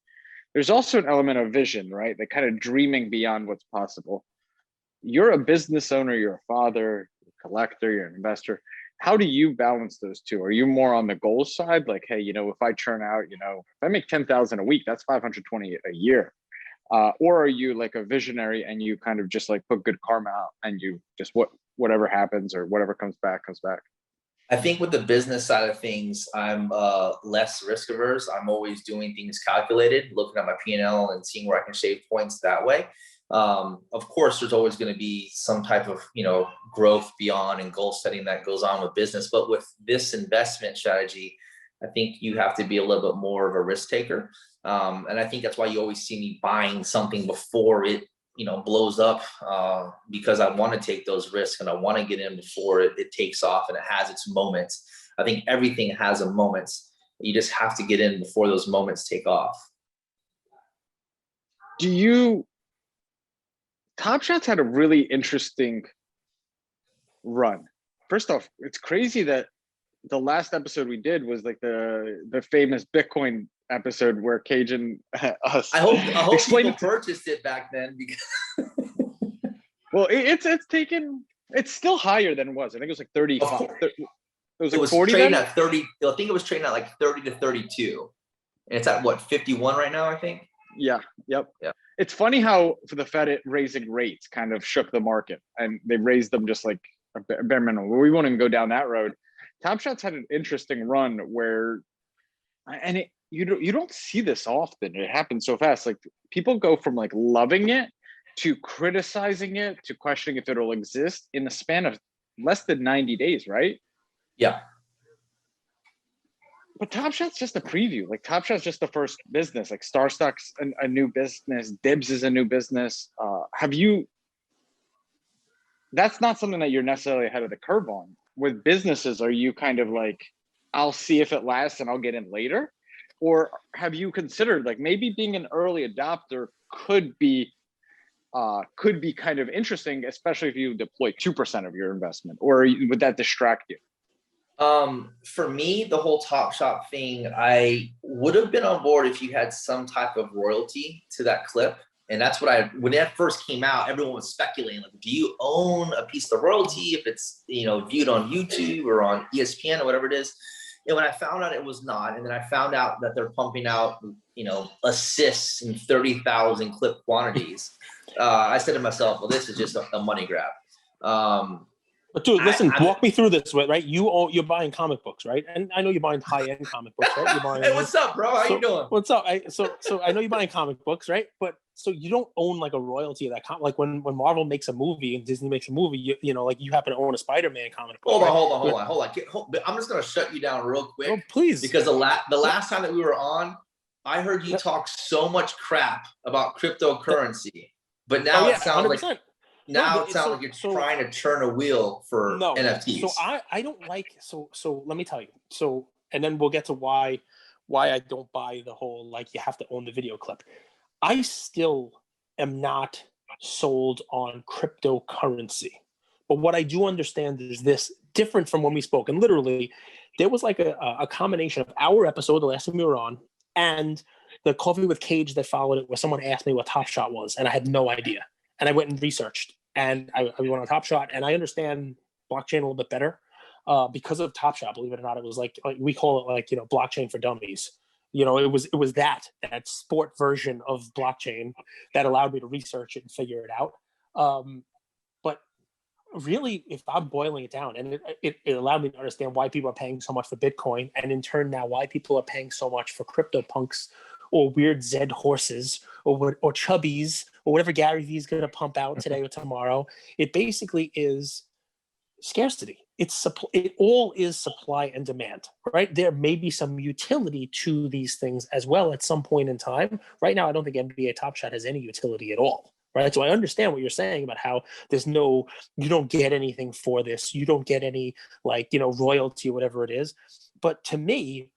There's also an element of vision, right? Like, kind of dreaming beyond what's possible. You're a business owner, you're a father, you're a collector, you're an investor. How do you balance those two? Are you more on the goals side? Like, hey, if I churn out, if I make 10,000 a week, that's 520 a year. Or are you like a visionary and you kind of just like put good karma out, and you just whatever happens or whatever comes back comes back? I think with the business side of things, I'm less risk averse. I'm always doing things calculated, looking at my P&L and seeing where I can save points that way. Of course, there's always going to be some type of, growth beyond and goal setting that goes on with business. But with this investment strategy, I think you have to be a little bit more of a risk taker. And I think that's why you always see me buying something before it, blows up, because I want to take those risks and I want to get in before it takes off and it has its moments. I think everything has a moment. You just have to get in before those moments take off. Top Shot's had a really interesting run. First off, it's crazy that the last episode we did was like the famous Bitcoin episode where Cage and us. I hope people purchased it back then because. Well, it's still higher than it was. I think it was like 35. It was like 40 trading then? at 30. I think it was trading at like 30 to 32. And it's at what, 51 right now, I think? Yeah. Yep. Yeah. It's funny how for the Fed raising rates kind of shook the market, and they raised them just like a bare minimum. We won't even go down that road. Top Shot's had an interesting run where, and you don't see this often. It happens so fast. Like people go from like loving it to criticizing it to questioning if it'll exist in the span of less than 90 days, right? Yeah. But Top Shot's just a preview. Like Top Shot's just the first business. Like Starstock's a new business. Dibs is a new business. That's not something that you're necessarily ahead of the curve on. With businesses, are you kind of like, I'll see if it lasts and I'll get in later? Or have you considered like maybe being an early adopter could be kind of interesting, especially if you deploy 2% of your investment, or would that distract you? For me, the whole Top Shot thing, I would have been on board if you had some type of royalty to that clip. And that's what when that first came out, everyone was speculating, like, do you own a piece of the royalty if it's, viewed on YouTube or on ESPN or whatever it is? And when I found out it was not, and then I found out that they're pumping out, assists in 30,000 clip quantities, I said to myself, well, this is just a money grab. But dude, listen, walk me through this, right? You're buying comic books, right? And I know you're buying high-end comic books, right? You're buying, hey, what's up, bro? How you doing? What's up? So I know you're buying comic books, right? But so you don't own like a royalty of that comic. Like when Marvel makes a movie and Disney makes a movie, like you happen to own a Spider-Man comic book. Hold on. I'm just gonna shut you down real quick. Oh, please. Because the last time that we were on, I heard you talk so much crap about cryptocurrency, but now it sounds 100%. Like. Now it sounds like you're trying to turn a wheel for NFTs. So I don't like so let me tell you. So and then we'll get to why I don't buy the whole like you have to own the video clip. I still am not sold on cryptocurrency. But what I do understand is this different from when we spoke. And literally there was like a combination of our episode, the last time we were on, and the Coffee with Cage that followed it, where someone asked me what Top Shot was, and I had no idea. And I went and researched, and I went on Top Shot, and I understand blockchain a little bit better because of Top Shot. Believe it or not, it was like we call it like blockchain for dummies. It was that sport version of blockchain that allowed me to research it and figure it out. But really, if I'm boiling it down, and it allowed me to understand why people are paying so much for Bitcoin, and in turn now why people are paying so much for CryptoPunks or weird Zed horses or chubbies or whatever Gary Vee is going to pump out today or tomorrow. It basically is scarcity. It all is supply and demand, right? There may be some utility to these things as well at some point in time. Right now, I don't think NBA Top Shot has any utility at all, right? So I understand what you're saying about how you don't get anything for this. You don't get any royalty or whatever it is. But to me,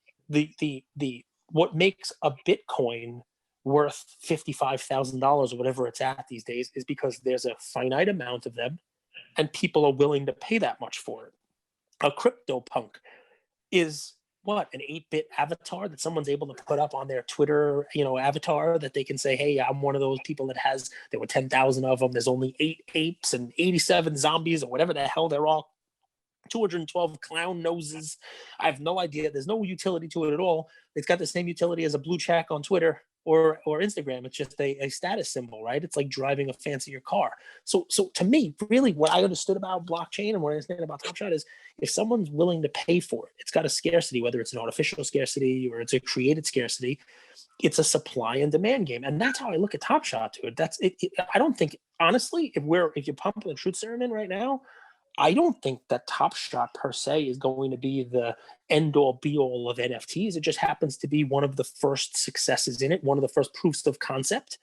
what makes a Bitcoin worth $55,000 or whatever it's at these days is because there's a finite amount of them and people are willing to pay that much for it. A CryptoPunk is an 8-bit avatar that someone's able to put up on their Twitter, avatar that they can say, hey, I'm one of those people there were 10,000 of them. There's only 8 apes and 87 zombies or whatever the hell they're all. 212 clown noses. I have no idea. There's no utility to it at all. It's got the same utility as a blue check on Twitter or Instagram. It's just a status symbol, right? It's like driving a fancier car. So to me, really what I understood about blockchain and what I understand about Top Shot is if someone's willing to pay for it, it's got a scriticity, whether it's an artificial scarcity or it's a created scarcity. It's a supply and demand game. And that's how I look at Top Shot, dude. That's it. I don't think, honestly, if you're pumping the truth serum in right now, I don't think that Top Shot per se is going to be the end-all be-all of NFTs. It just happens to be one of the first successes in it, one of the first proofs of concept,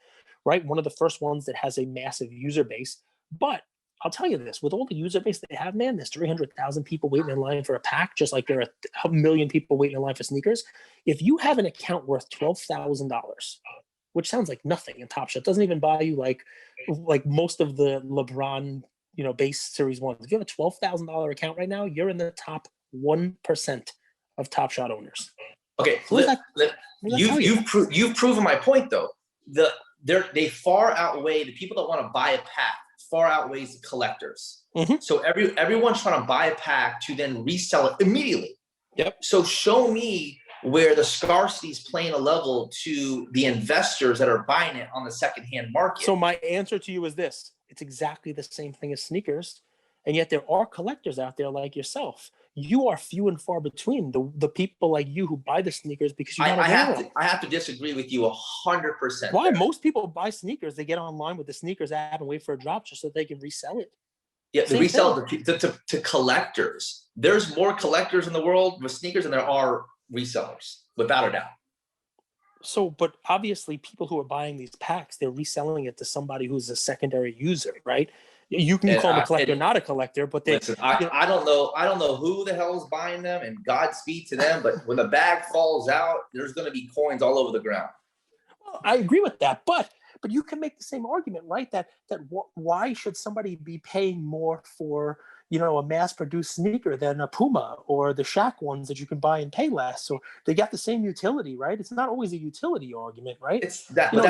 right? One of the first ones that has a massive user base. But I'll tell you this, with all the user base they have, man, there's 300,000 people waiting in line for a pack, just like there are a million people waiting in line for sneakers. If you have an account worth $12,000, which sounds like nothing in Top Shot, doesn't even buy you like most of the LeBron base series ones. If you have a $12,000 account right now, you're in the top 1% of Top Shot owners. Okay, you've proven my point though. They far outweigh the people that want to buy a pack. Far outweighs the collectors. Mm-hmm. So everyone's trying to buy a pack to then resell it immediately. Yep. So show me where the scarcity is playing a level to the investors that are buying it on the secondhand market. So my answer to you is this. It's exactly the same thing as sneakers. And yet there are collectors out there like yourself. you are few and far between the people like you who buy the sneakers because you want to wear them. I have to disagree with you 100%. Why? Most people buy sneakers. They get online with the sneakers app and wait for a drop just so they can resell it. Yeah, they resell to collectors. There's more collectors in the world with sneakers than there are resellers, without a doubt. So, but obviously people who are buying these packs, they're reselling it to somebody who's a secondary user, right? You can call them a collector, not a collector, but they. Listen, I don't know who the hell is buying them, and Godspeed to them. But when the bag falls out, there's going to be coins all over the ground. Well, I agree with that, but you can make the same argument, right? That why should somebody be paying more for a mass-produced sneaker than a Puma or the Shaq ones that you can buy and pay less? So they got the same utility, right? It's not always a utility argument, right? It's that, but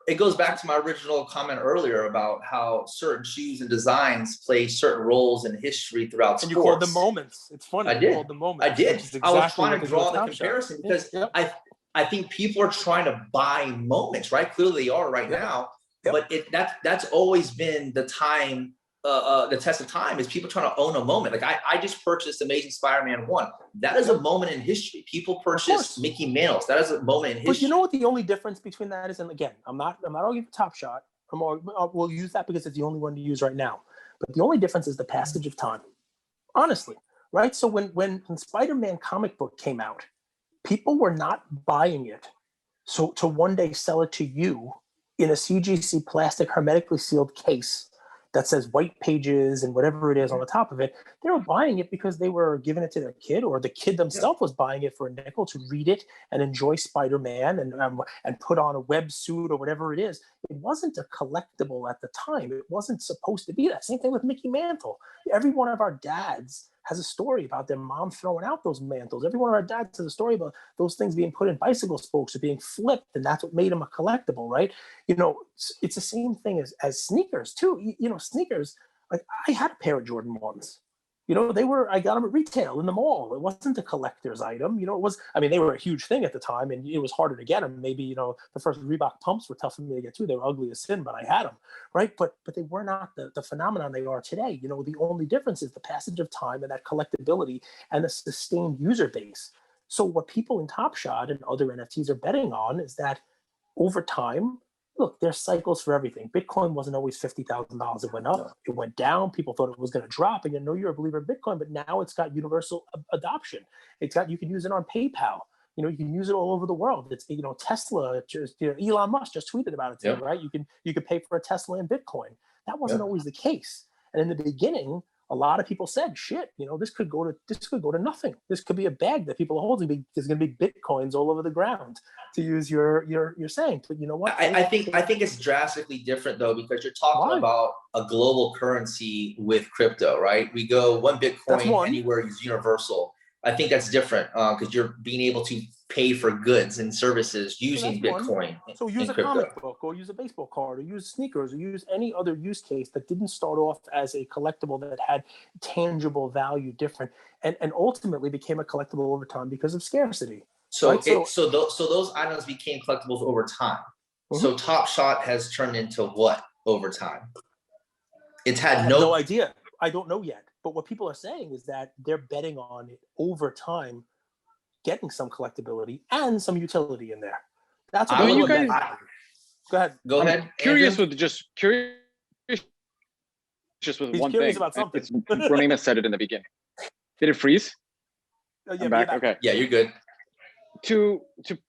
it goes back to my original comment earlier about how certain shoes and designs play certain roles in history throughout sports. And you called them moments. It's funny. I did. You called them moments. I did. Exactly, I was trying to draw the comparison because I think people are trying to buy moments, right? Clearly they are right now, but that's always been the time. The test of time is people trying to own a moment. Like I just purchased Amazing Spider-Man 1. That is a moment in history. People purchase Mickey Mouse. That is a moment in history. But you know what the only difference between that is, and again, I'm not arguing for Top Shot. We'll use that because it's the only one to use right now. But the only difference is the passage of time. Honestly, right? So when Spider-Man comic book came out, people were not buying it. So to one day sell it to you in a CGC plastic hermetically sealed case that says white pages and whatever it is on the top of it, they were buying it because they were giving it to their kid, or the kid themselves was buying it for a nickel to read it and enjoy Spider-Man and put on a web suit or whatever it is. It wasn't a collectible at the time. It wasn't supposed to be that. Same thing with Mickey Mantle. Every one of our dads has a story about their mom throwing out those mantles. Every one of our dads has a story about those things being put in bicycle spokes or being flipped, and that's what made them a collectible, right? It's the same thing as sneakers too. Sneakers, like I had a pair of Jordan 1s. I got them at retail in the mall. It wasn't a collector's item. They were a huge thing at the time, and it was harder to get them. Maybe, the first Reebok pumps were tough for me to get too. They were ugly as sin, but I had them, right? But they were not the phenomenon they are today. The only difference is the passage of time and that collectability and the sustained user base. So what people in Top Shot and other NFTs are betting on is that over time, look, there's cycles for everything. Bitcoin wasn't always $50,000. It went up, it went down. People thought it was going to drop. And you're a believer in Bitcoin, but now it's got universal adoption. You can use it on PayPal. You can use it all over the world. It's, Tesla, Elon Musk just tweeted about it today, right? You could pay for a Tesla in Bitcoin. That wasn't always the case. And in the beginning, a lot of people said, "Shit, this could go to nothing. This could be a bag that people are holding. There's going to be bitcoins all over the ground." To use your saying, but you know what? I think it's drastically different though, because you're talking about a global currency with crypto, right? We go one Bitcoin anywhere is universal. I think that's different because you're being able to pay for goods and services using Bitcoin. So use a comic book, or use a baseball card, or use sneakers, or use any other use case that didn't start off as a collectible that had tangible value, different, and ultimately became a collectible over time because of scarcity. So those items became collectibles over time. Mm-hmm. So Top Shot has turned into what over time? It's had no idea. I don't know yet. But what people are saying is that they're betting on it over time, getting some collectability and some utility in there. That's what you guys. Go ahead. I'm curious with one thing. About something. Bronamath said it in the beginning. Did it freeze? Yeah, I'm back. Okay. Yeah, you're good. To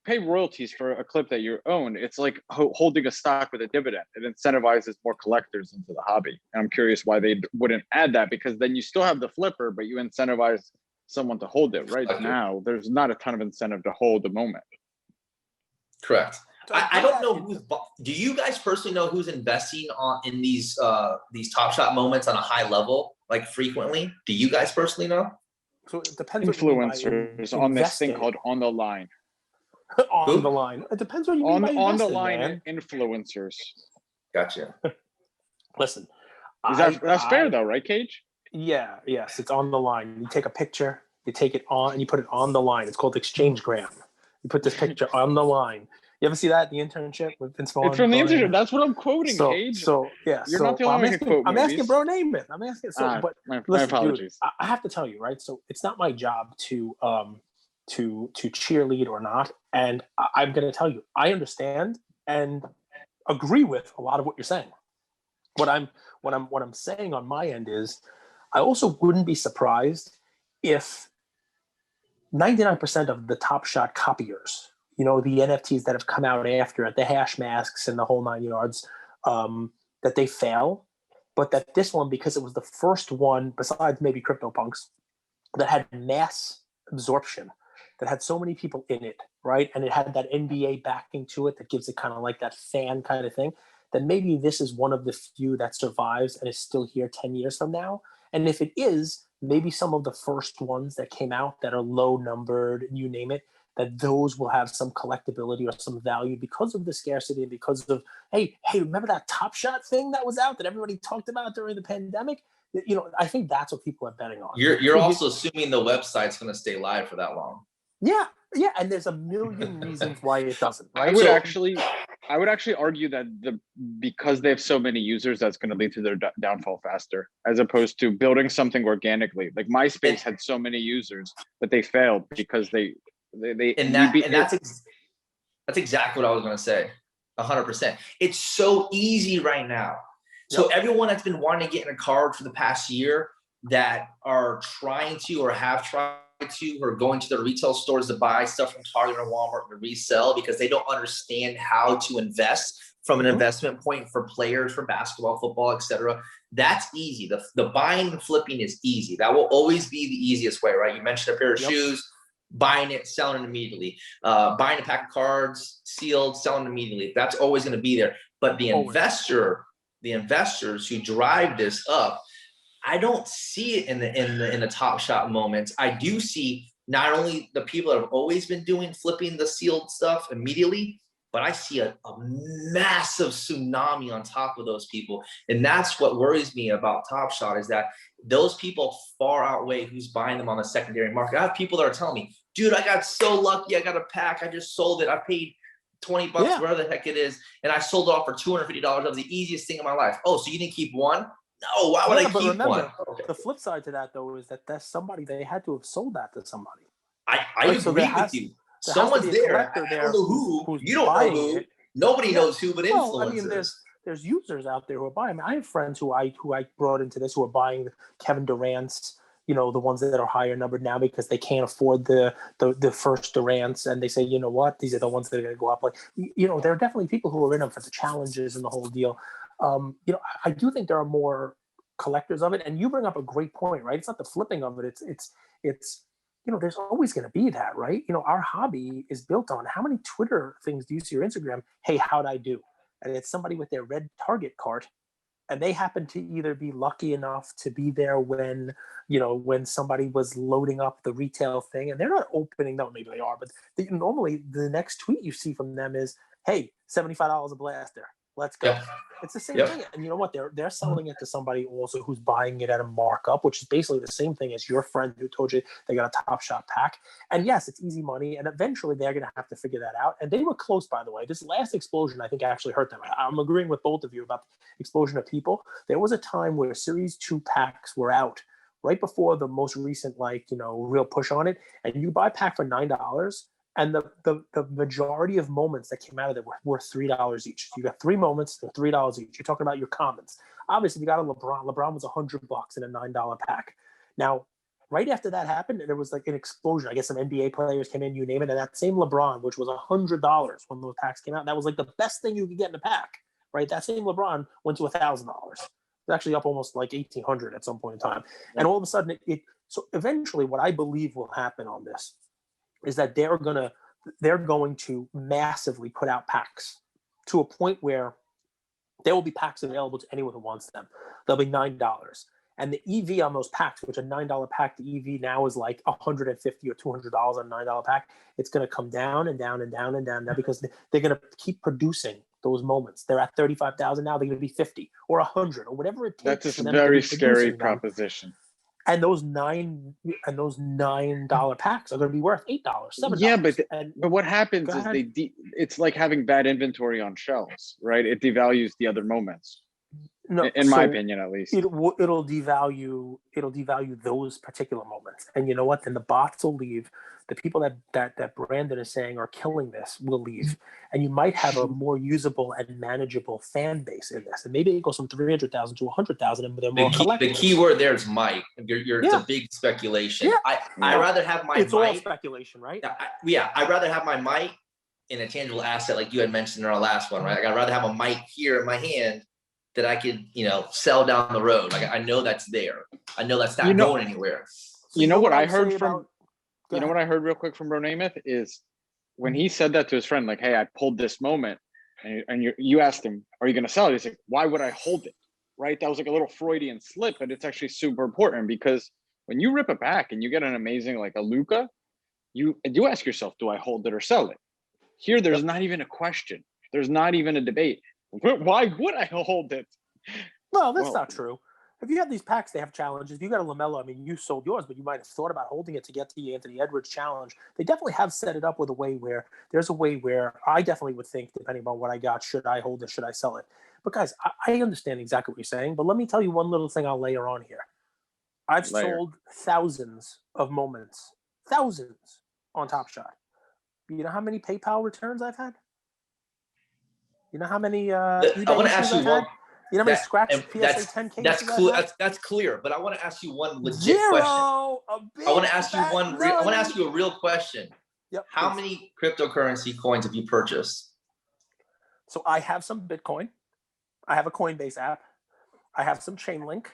pay royalties for a clip that you own, it's like holding a stock with a dividend. It incentivizes more collectors into the hobby. And I'm curious why they wouldn't add that, because then you still have the flipper, but you incentivize someone to hold it. Right now, there's not a ton of incentive to hold the moment. Correct. I don't know do you guys personally know who's investing in these Top Shot moments on a high level, like frequently? Do you guys personally know? So it depends. Influencers on this thing called On the Line. On the line. It depends what you mean by on the line, man. Influencers. Gotcha. Listen, that's fair though, right, Cage? Yeah. Yes, it's on the line. You take a picture, you take it on, and you put it on the line. It's called Exchangegram. You put this picture on the line. You ever see that, the internship with Vince Vaughn? It's from the internship. That's what I'm quoting, Paige. You're not the only one who can quote I'm movies. asking, bro, name it. I'm asking. But my listen, apologies. dude, I have to tell you, right? So it's not my job to cheerlead or not, and I'm going to tell you, I understand and agree with a lot of what you're saying. What I'm saying on my end is, I also wouldn't be surprised if 99% of the Top Shot copiers, the NFTs that have come out after it, the hash masks and the whole 9 yards, that they fail, but that this one, because it was the first one, besides maybe CryptoPunks, that had mass absorption, that had so many people in it, right? And it had that NBA backing to it that gives it kind of like that fan kind of thing, then maybe this is one of the few that survives and is still here 10 years from now. And if it is, maybe some of the first ones that came out that are low numbered, you name it, that those will have some collectability or some value because of the scarcity and because of, hey, remember that Top Shot thing that was out that everybody talked about during the pandemic? I think that's what people are betting on. You're also assuming the website's going to stay live for that long. Yeah, and there's a million reasons why it doesn't. Right? I would actually argue that because they have so many users, that's going to lead to their downfall faster, as opposed to building something organically. Like MySpace had so many users, but they failed because that's exactly what I was going to say. 100%. It's so easy right now. So everyone that's been wanting to get in a card for the past year that are trying to or have tried to or going to the retail stores to buy stuff from Target or Walmart to resell because they don't understand how to invest from an investment point for players, for basketball, football, etc. That's easy. The buying and flipping is easy. That will always be the easiest way, right? You mentioned a pair of shoes, buying it, selling it immediately. Buying a pack of cards, sealed, selling immediately. That's always going to be there. But the investors who drive this up, I don't see it in the Top Shot moments. I do see not only the people that have always been doing flipping the sealed stuff immediately, but I see a massive tsunami on top of those people. And that's what worries me about Top Shot, is that those people far outweigh who's buying them on the secondary market. I have people that are telling me, dude, I got so lucky. I got a pack. I just sold it. I paid $20, whatever the heck it is. And I sold it off for $250. That was the easiest thing in my life. Oh, so you didn't keep one? No, why would I keep one? The flip side to that, though, is that that's somebody, they had to have sold that to somebody. I agree with you. Someone's there. I don't know who. You don't know who. Nobody knows who, but influencers. Well, I mean, there's users out there who are buying. I have friends who I brought into this who are buying Kevin Durant's, the ones that are higher numbered now because they can't afford the first Durant's, and they say, you know what, these are the ones that are going to go up. Like, there are definitely people who are in them for the challenges and the whole deal. I do think there are more collectors of it, and you bring up a great point, right? It's not the flipping of it. It's there's always going to be that, right? Our hobby is built on how many Twitter things do you see or Instagram? Hey, how'd I do? And it's somebody with their red Target cart, and they happen to either be lucky enough to be there when somebody was loading up the retail thing, and they're not opening. No, maybe they are, but normally the next tweet you see from them is, "Hey, $75 a blaster. Let's go." It's the same thing. And you know what? They're selling it to somebody also who's buying it at a markup, which is basically the same thing as your friend who told you they got a Top Shot pack. And yes, it's easy money. And eventually they're going to have to figure that out. And they were close, by the way. This last explosion, I think, actually hurt them. I'm agreeing with both of you about the explosion of people. There was a time where Series 2 packs were out right before the most recent, real push on it. And you buy a pack for $9. And the majority of moments that came out of it were worth $3 each. You got 3 moments, they're $3 each. You're talking about your commons. Obviously, you got a LeBron. LeBron was $100 in a $9 pack. Now, right after that happened, there was like an explosion. I guess some NBA players came in, you name it. And that same LeBron, which was $100 when those packs came out, that was like the best thing you could get in a pack, right? That same LeBron went to $1,000. It's actually up almost like $1,800 at some point in time. And all of a sudden, so eventually what I believe will happen on this is that they're going to massively put out packs to a point where there will be packs available to anyone who wants them. They'll be $9. And the EV on those packs, which a $9 pack, the EV now is like $150 or $200 on a $9 pack. It's going to come down and down and down and down now because they're going to keep producing those moments. They're at 35,000 now. They're going to be 50 or 100 or whatever it takes. That's a very scary proposition. And those $9 packs are going to be worth $8, $7. Yeah, but And what happens go is ahead. it's like having bad inventory on shelves, right? It devalues the other moments, No, in my so opinion, at least. it'll devalue those particular moments. And you know what? Then the bots will leave. The people that Brandon is saying are killing this will leave, and you might have a more usable and manageable fan base in this. And maybe it goes from 300,000 to 100,000, and they're more collectors. The key word there is might. It's a big speculation. Yeah. I rather have my it's might. all speculation, right? I'd rather have my might in a tangible asset, like you had mentioned in our last one, right? Like I'd rather have a might here in my hand that I could, sell down the road. Like I know that's there. I know that's not going anywhere. So you know what I heard what I heard real quick from Bronamath is when he said that to his friend, like, hey, I pulled this moment, and you asked him, are you going to sell it? He's like, why would I hold it? Right? That was like a little Freudian slip, but it's actually super important because when you rip it back and you get an amazing, like a Luca, you ask yourself, do I hold it or sell it? Here, there's not even a question. There's not even a debate. Why would I hold it? Well, that's not true. If you have these packs, they have challenges. If you got a LaMelo, I mean, you sold yours, but you might have thought about holding it to get to the Anthony Edwards challenge. They definitely have set it up with there's a way where I definitely would think, depending on what I got, should I hold it, should I sell it? But guys, I understand exactly what you're saying, but let me tell you one little thing I'll layer on here. I've sold thousands of moments, thousands on Top Shot. You know how many PayPal returns I've had? You know how many eBay I want to ask you one. You know how many scratch PSA 10 cases that's clear, but I want to ask you one legit Zero, question. I want to ask you I want to ask you a real question. Yep, how many cryptocurrency coins have you purchased? So I have some Bitcoin. I have a Coinbase app. I have some Chainlink.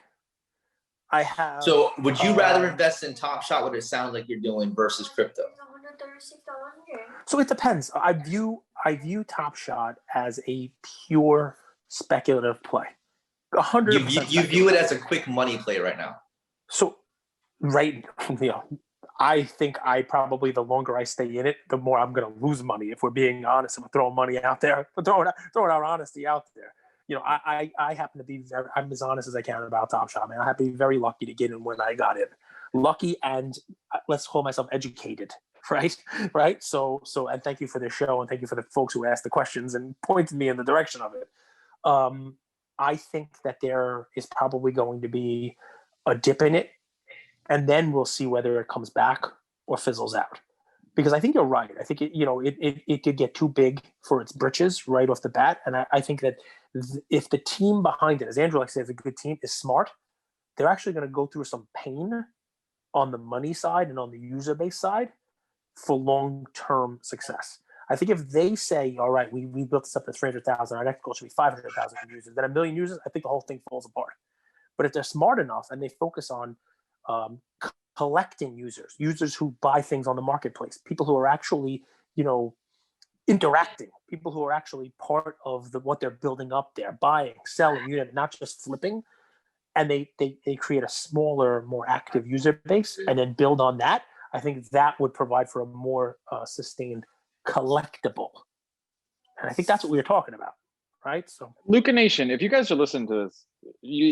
I have. So would you rather invest in Top Shot, what it sounds like you're doing, versus crypto? So it depends. I view Top Shot as a pure speculative play. 100%. You view it as a quick money play right now. So, right, I think the longer I stay in it, the more I'm going to lose money. If we're being honest, I'm throwing money out there, throwing our honesty out there. I happen to be I'm as honest as I can about Top Shot, man. I happen to be very lucky to get in when I got in. Lucky and let's call myself educated. Right. So, and thank you for the show, and thank you for the folks who asked the questions and pointed me in the direction of it. I think that there is probably going to be a dip in it, and then we'll see whether it comes back or fizzles out. Because I think you're right. I think it could get too big for its britches right off the bat, and I think that if the team behind it, as Andrew likes to say, if a good team is smart, they're actually going to go through some pain on the money side and on the user base side for long-term success. I think if they say, all right, we built this up to 300,000, our next goal should be 500,000 users, then 1 million users, I think the whole thing falls apart. But if they're smart enough and they focus on collecting users who buy things on the marketplace, people who are actually, interacting, people who are actually part of what they're building up there, buying, selling, not just flipping, and they create a smaller, more active user base and then build on that, I think that would provide for a more sustained collectible. And I think that's what we were talking about, right? So, Luca Nation, if you guys are listening to this,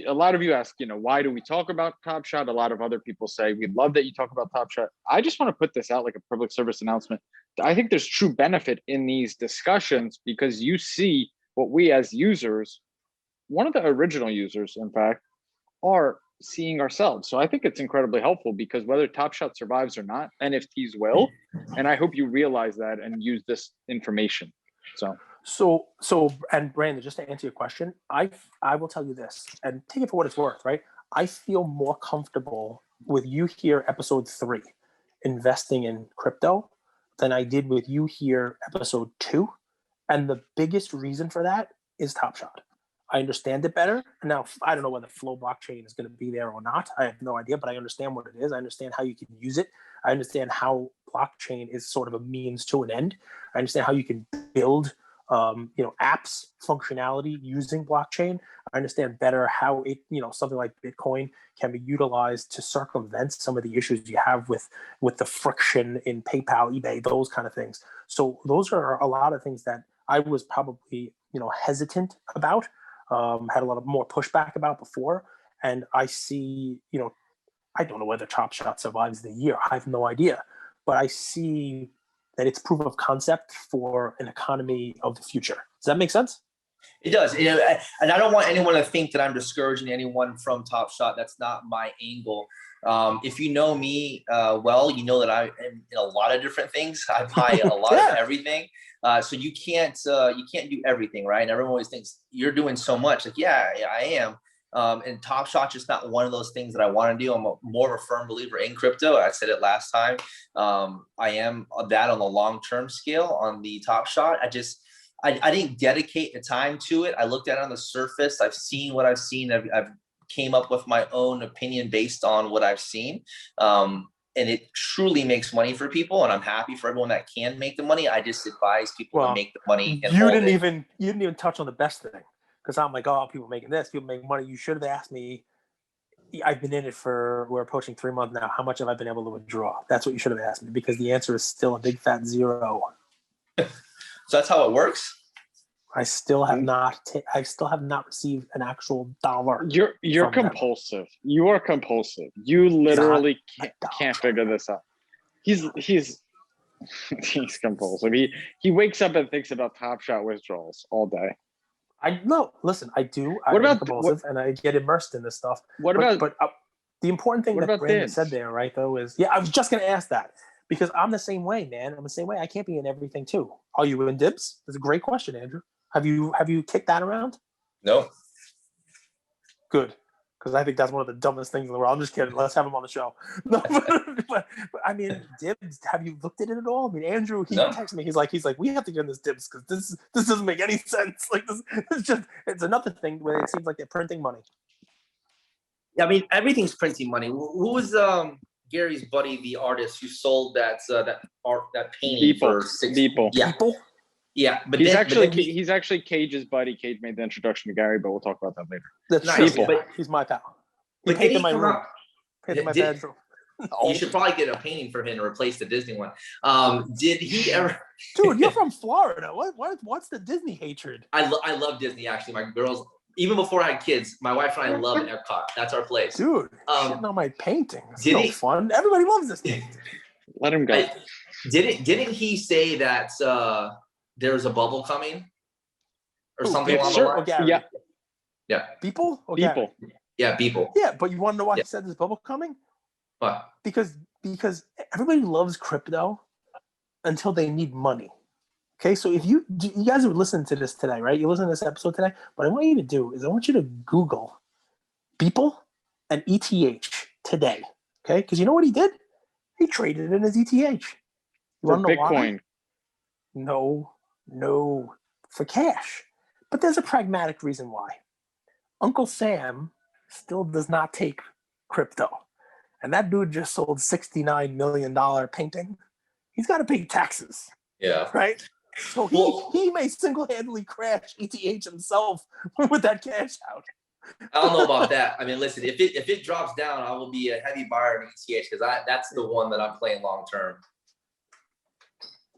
a lot of you ask, why do we talk about Top Shot? A lot of other people say, we love that you talk about Top Shot. I just want to put this out like a public service announcement. I think there's true benefit in these discussions because you see what we as users, one of the original users, in fact, are seeing ourselves. So I think it's incredibly helpful because whether Top Shot survives or not, NFTs will. And I hope you realize that and use this information. So, and Brandon, just to answer your question, I will tell you this, and take it for what it's worth, right? I feel more comfortable with you here, episode 3, investing in crypto, than I did with you here, episode 2. And the biggest reason for that is Top Shot. I understand it better. Now, I don't know whether Flow blockchain is going to be there or not. I have no idea, but I understand what it is. I understand how you can use it. I understand how blockchain is sort of a means to an end. I understand how you can build, apps functionality using blockchain. I understand better how it, something like Bitcoin can be utilized to circumvent some of the issues you have with the friction in PayPal, eBay, those kind of things. So those are a lot of things that I was probably, hesitant about. Had a lot of more pushback about before. And I see, I don't know whether Top Shot survives the year. I have no idea. But I see that it's proof of concept for an economy of the future. Does that make sense? It does. And I don't want anyone to think that I'm discouraging anyone from Top Shot. That's not my angle. If you know me well, you know that I am in a lot of different things. I buy a lot of everything. So you can't do everything, right? And everyone always thinks you're doing so much. Like, yeah, I am. And Top Shot's just not one of those things that I want to do. I'm more of a firm believer in crypto. I said it last time. I am that on the long-term scale on the Top Shot. I didn't dedicate the time to it. I looked at it on the surface. I've seen what I've seen. I've came up with my own opinion based on what I've seen. And it truly makes money for people. And I'm happy for everyone that can make the money. I just advise people to make the money. And you didn't even touch on the best thing. Because I'm like, oh, people making this, people making money. You should have asked me. I've been in it we're approaching 3 months now. How much have I been able to withdraw? That's what you should have asked me, because the answer is still a big fat 0. So that's how it works. I still have not received an actual dollar. You're compulsive. You are compulsive. You literally can't figure this out. He's compulsive. He wakes up and thinks about Top Shot withdrawals all day. Listen, I do. I'm compulsive and I get immersed in this stuff. But the important thing that Brandon said there, right, though, is I was just going to ask that, because I'm the same way, man. I'm the same way. I can't be in everything too. Are you in dibs? That's a great question, Andrew. Have you kicked that around? No. Good, because I think that's one of the dumbest things in the world. I'm just kidding. Let's have him on the show. No, but I mean, dibs. Have you looked at it at all? I mean, Andrew, he texted me. He's like, we have to get in this dibs because this doesn't make any sense. Like this, it's another thing where it seems like they're printing money. Yeah, I mean, everything's printing money. Who was Gary's buddy, the artist who sold that painting for $6? Yeah. People. Yeah, but he's actually Cage's buddy. Cage made the introduction to Gary, but we'll talk about that later. That's nice. But he's my pal. He painted my room. Painted my bedroom. You should probably get a painting for him to replace the Disney one. Did he ever? Dude, you're from Florida. What's the Disney hatred? I love Disney. Actually, my girls, even before I had kids, my wife and I love Epcot. That's our place. Dude, shitting on my painting. It's fun. Everybody loves this thing. Let him go. Didn't he say that there's a bubble coming or something along the lines? Yeah. People? People. Yeah, people. Yeah, but you want to know why he said there's bubble coming? What? Because everybody loves crypto until they need money. Okay, so if you guys are listening to this today, right? You listen to this episode today. What I want you to do is I want you to Google Beeple and ETH today. Okay, because you know what he did? He traded in his ETH. You want to know Bitcoin? Why? No, for cash. But there's a pragmatic reason why. Uncle Sam still does not take crypto. And that dude just sold $69 million painting. He's got to pay taxes. Yeah. Right? So he may single-handedly crash ETH himself with that cash out. I don't know about that. I mean, listen, if it drops down, I will be a heavy buyer of ETH because that's the one that I'm playing long-term.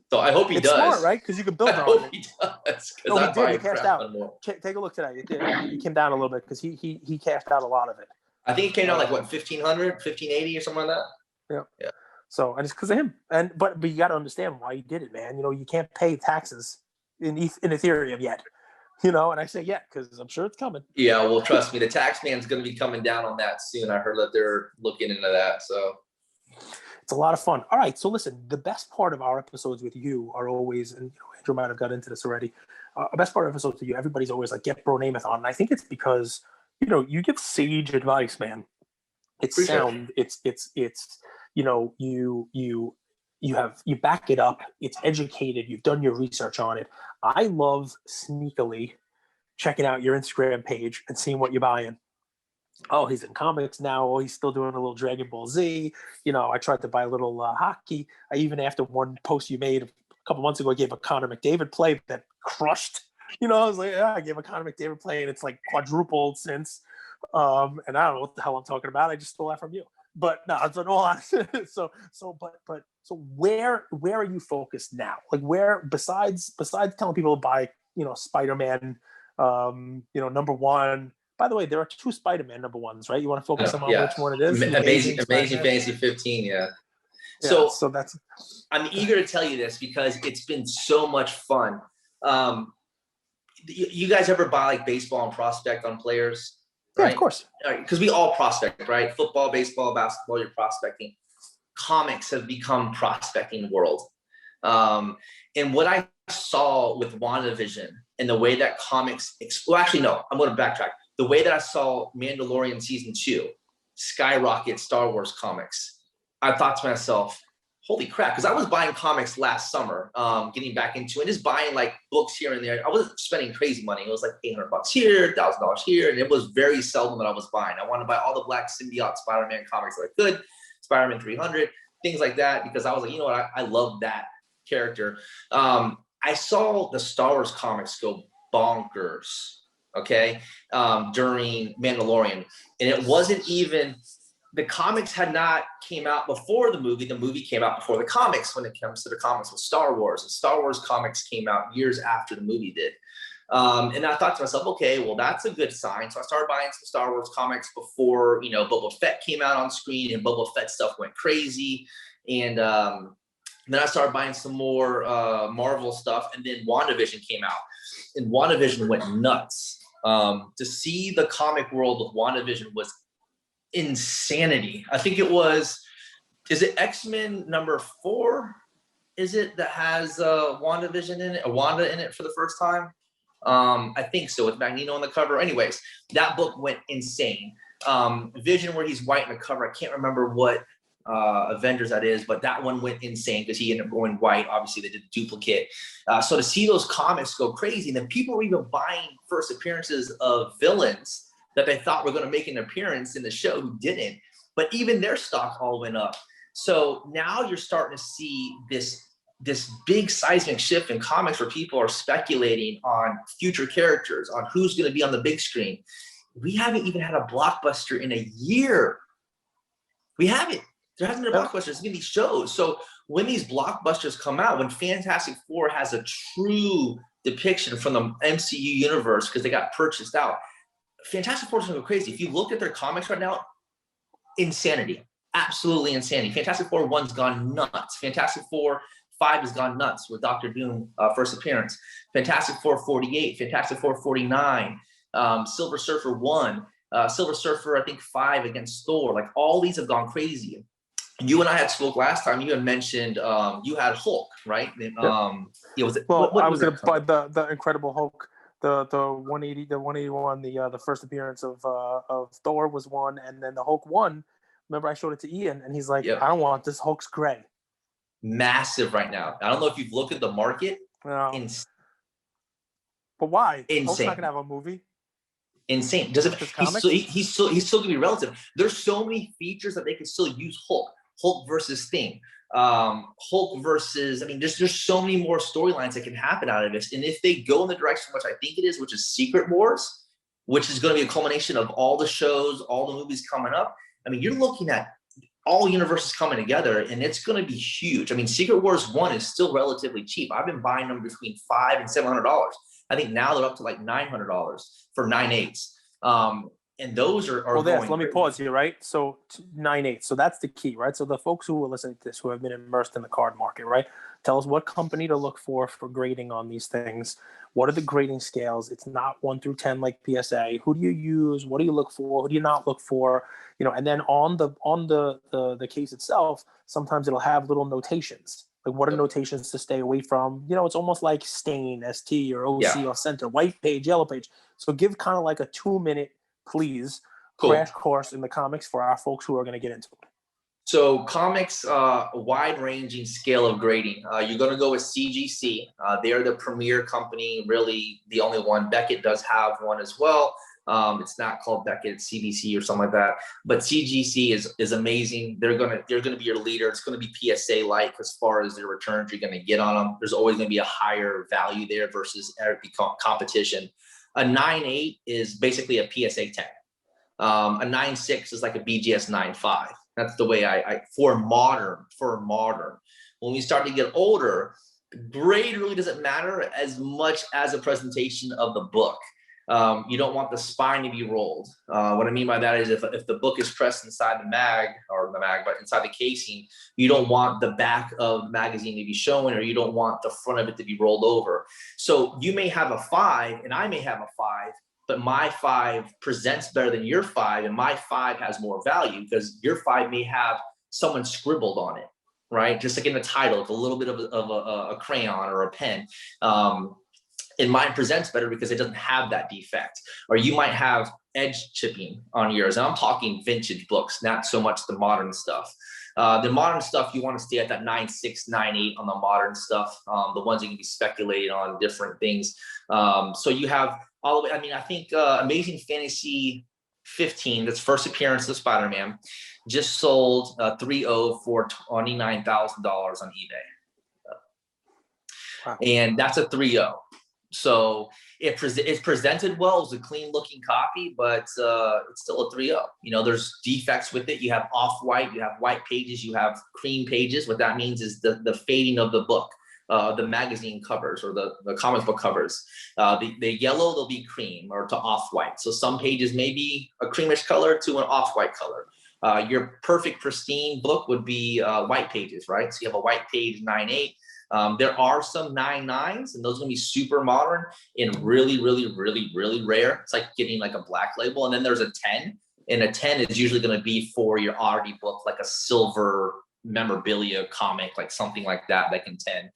So I hope he does. It's smart, right? Because you can build on it. I hope he does. No, he did. He cashed out. Take a look today. He came down a little bit because he cashed out a lot of it. I think it came down like what, 1,500, 1,580 or something like that. Yeah. So, and it's because of him. But you got to understand why he did it, man. You know, you can't pay taxes in Ethereum yet. You know, and I say because I'm sure it's coming. Yeah, well, trust me, the tax man's going to be coming down on that soon. I heard that they're looking into that. So. It's a lot of fun. All right, so listen, the best part of our episodes with you are always, and Andrew might have got into this already. The best part of episodes with you, everybody's always like, get Bronamath on, and I think it's because you give sage advice, man. It's Appreciate sound. It. It's you back it up. It's educated. You've done your research on it. I love sneakily checking out your Instagram page and seeing what you're buying. Oh, he's in comics now. Oh, he's still doing a little Dragon Ball Z. I tried to buy a little hockey. I even, after one post you made a couple months ago, I gave a Connor McDavid play that crushed. I was like, I gave a Connor McDavid play, and it's like quadrupled since. And I don't know what the hell I'm talking about. I just stole that from you. But no, it's an all. So where are you focused now? Like, where besides telling people to buy, Spider-Man, #1. By the way, there are 2 Spider-Man #1s, right? You want to focus on Yeah. which one it is? Amazing Fantasy 15, yeah. So So that's I'm eager to tell you this because it's been so much fun. You guys ever buy like baseball and prospect on players? yeah, Right? of course. Because we all prospect, right? Football, baseball, basketball, you're prospecting. Comics have become prospecting world. And what I saw with WandaVision and the way that comics, well, actually, no, I'm going to backtrack. The way that I saw Mandalorian season 2 skyrocket Star Wars comics, I thought to myself, holy crap, because I was buying comics last summer, getting back into it, just buying like books here and there. I wasn't spending crazy money. It was like $800 here, $1,000 here, and it was very seldom that I was buying. I wanted to buy all the Black Symbiote Spider-Man comics that I could, Spider-Man 300, things like that, because I was like, you know what, I love that character. I saw the Star Wars comics go bonkers, okay, during Mandalorian, and it wasn't even, the comics had not came out before the movie came out before the comics. When it comes to the comics with Star Wars, the Star Wars comics came out years after the movie did. And I thought to myself, okay, well, that's a good sign. So I started buying some Star Wars comics before, Boba Fett came out on screen, and Boba Fett stuff went crazy. And then I started buying some more Marvel stuff, and then WandaVision came out, and WandaVision went nuts. To see the comic world with WandaVision was insanity. I think it was, is it X-Men #4? Is it that has WandaVision in it, or Wanda in it for the first time? I think so, with Magneto on the cover. Anyways, that book went insane. Vision, where he's white in the cover. I can't remember what Avengers that is, but that one went insane because he ended up going white. Obviously, they did a duplicate. So to see those comics go crazy, and then people were even buying first appearances of villains that they thought were going to make an appearance in the show who didn't, but even their stock all went up. So now you're starting to see this big seismic shift in comics where people are speculating on future characters, on who's going to be on the big screen. We haven't even had a blockbuster in a year. We haven't. There hasn't been a blockbuster. There's going to be shows. So when these blockbusters come out, when Fantastic Four has a true depiction from the MCU universe because they got purchased out, Fantastic Four is going to go crazy. If you look at their comics right now, insanity, absolutely insanity. Fantastic Four 1's gone nuts. Fantastic Four 5 has gone nuts with Doctor Doom first appearance. Fantastic Four 48, Fantastic Four 49, Silver Surfer 1, Silver Surfer I think 5 against Thor. Like all these have gone crazy. You and I had spoke last time. You had mentioned you had Hulk, right? Yep. Was it? Well, what I was going to buy the Incredible Hulk. The 180, the 181, the first appearance of Thor was 1, and then the Hulk 1. Remember, I showed it to Ian, and he's like, Yep. I don't want this. Hulk's gray. Massive right now. I don't know if you've looked at the market. No. But why? Insane. Hulk's not gonna have a movie. Insane. Does it? He's still gonna be relative. There's so many features that they can still use Hulk. Hulk versus Thing. Hulk versus, I mean, there's so many more storylines that can happen out of this. And if they go in the direction which I think it is, which is Secret Wars, which is going to be a culmination of all the shows, all the movies coming up. I mean, you're looking at all universes coming together, and it's going to be huge. I mean, Secret Wars 1 is still relatively cheap. I've been buying them between $500 and $700. I think now they're up to like $900 for 9/8. And those are well, going let me pause here, right? So 9/8. So that's the key, right? So the folks who are listening to this, who have been immersed in the card market, right? Tell us what company to look for grading on these things. What are the grading scales? It's not 1 through 10 like PSA. Who do you use? What do you look for? Who do you not look for? And then on the case itself, sometimes it'll have little notations. Like what are notations to stay away from? It's almost like stain, ST or OC or center, white page, yellow page. So give kind of like a 2-minute, please, crash course in the comics for our folks who are going to get into it. So comics, wide-ranging scale of grading. You're going to go with CGC. They're the premier company, really the only one. Beckett does have one as well. It's not called Beckett, it's CBC or something like that. But CGC is amazing. They're going to be your leader. It's going to be PSA-like as far as the returns you're going to get on them. There's always going to be a higher value there versus competition. A 9/8 is basically a PSA 10. A 9/6 is like a BGS 9/5. That's the way I for modern. When we start to get older, grade really doesn't matter as much as a presentation of the book. You don't want the spine to be rolled. What I mean by that is if the book is pressed inside but inside the casing, you don't want the back of the magazine to be showing, or you don't want the front of it to be rolled over. So you may have a 5 and I may have a 5, but my 5 presents better than your 5, and my 5 has more value because your 5 may have someone scribbled on it, right? Just like in the title, like a little bit of a crayon or a pen. And mine presents better because it doesn't have that defect. Or you might have edge chipping on yours. And I'm talking vintage books, not so much the modern stuff. The modern stuff, you want to stay at that 9.6, 9.8 on the modern stuff. The ones you can be speculating on different things. So you have all the way, I mean, I think Amazing Fantasy 15, that's first appearance of Spider-Man, just sold 3.0 for $29,000 on eBay. Wow. And that's a 3.0. So it's presented well. It's a clean looking copy, but it's still a 3.0. You know, there's defects with it. You have off-white, you have white pages, you have cream pages. What that means is the fading of the book, the magazine covers or the comic book covers. The yellow, they'll be cream or to off-white. So some pages may be a creamish color to an off-white color. Your perfect pristine book would be white pages, right? So you have a white page 9.8. There are some 9.9s, and those are gonna be super modern and really, really, really, really rare. It's like getting like a black label. And then there's a 10, and a 10 is usually gonna be for your oddity book, like a silver memorabilia comic, like something like that can 10.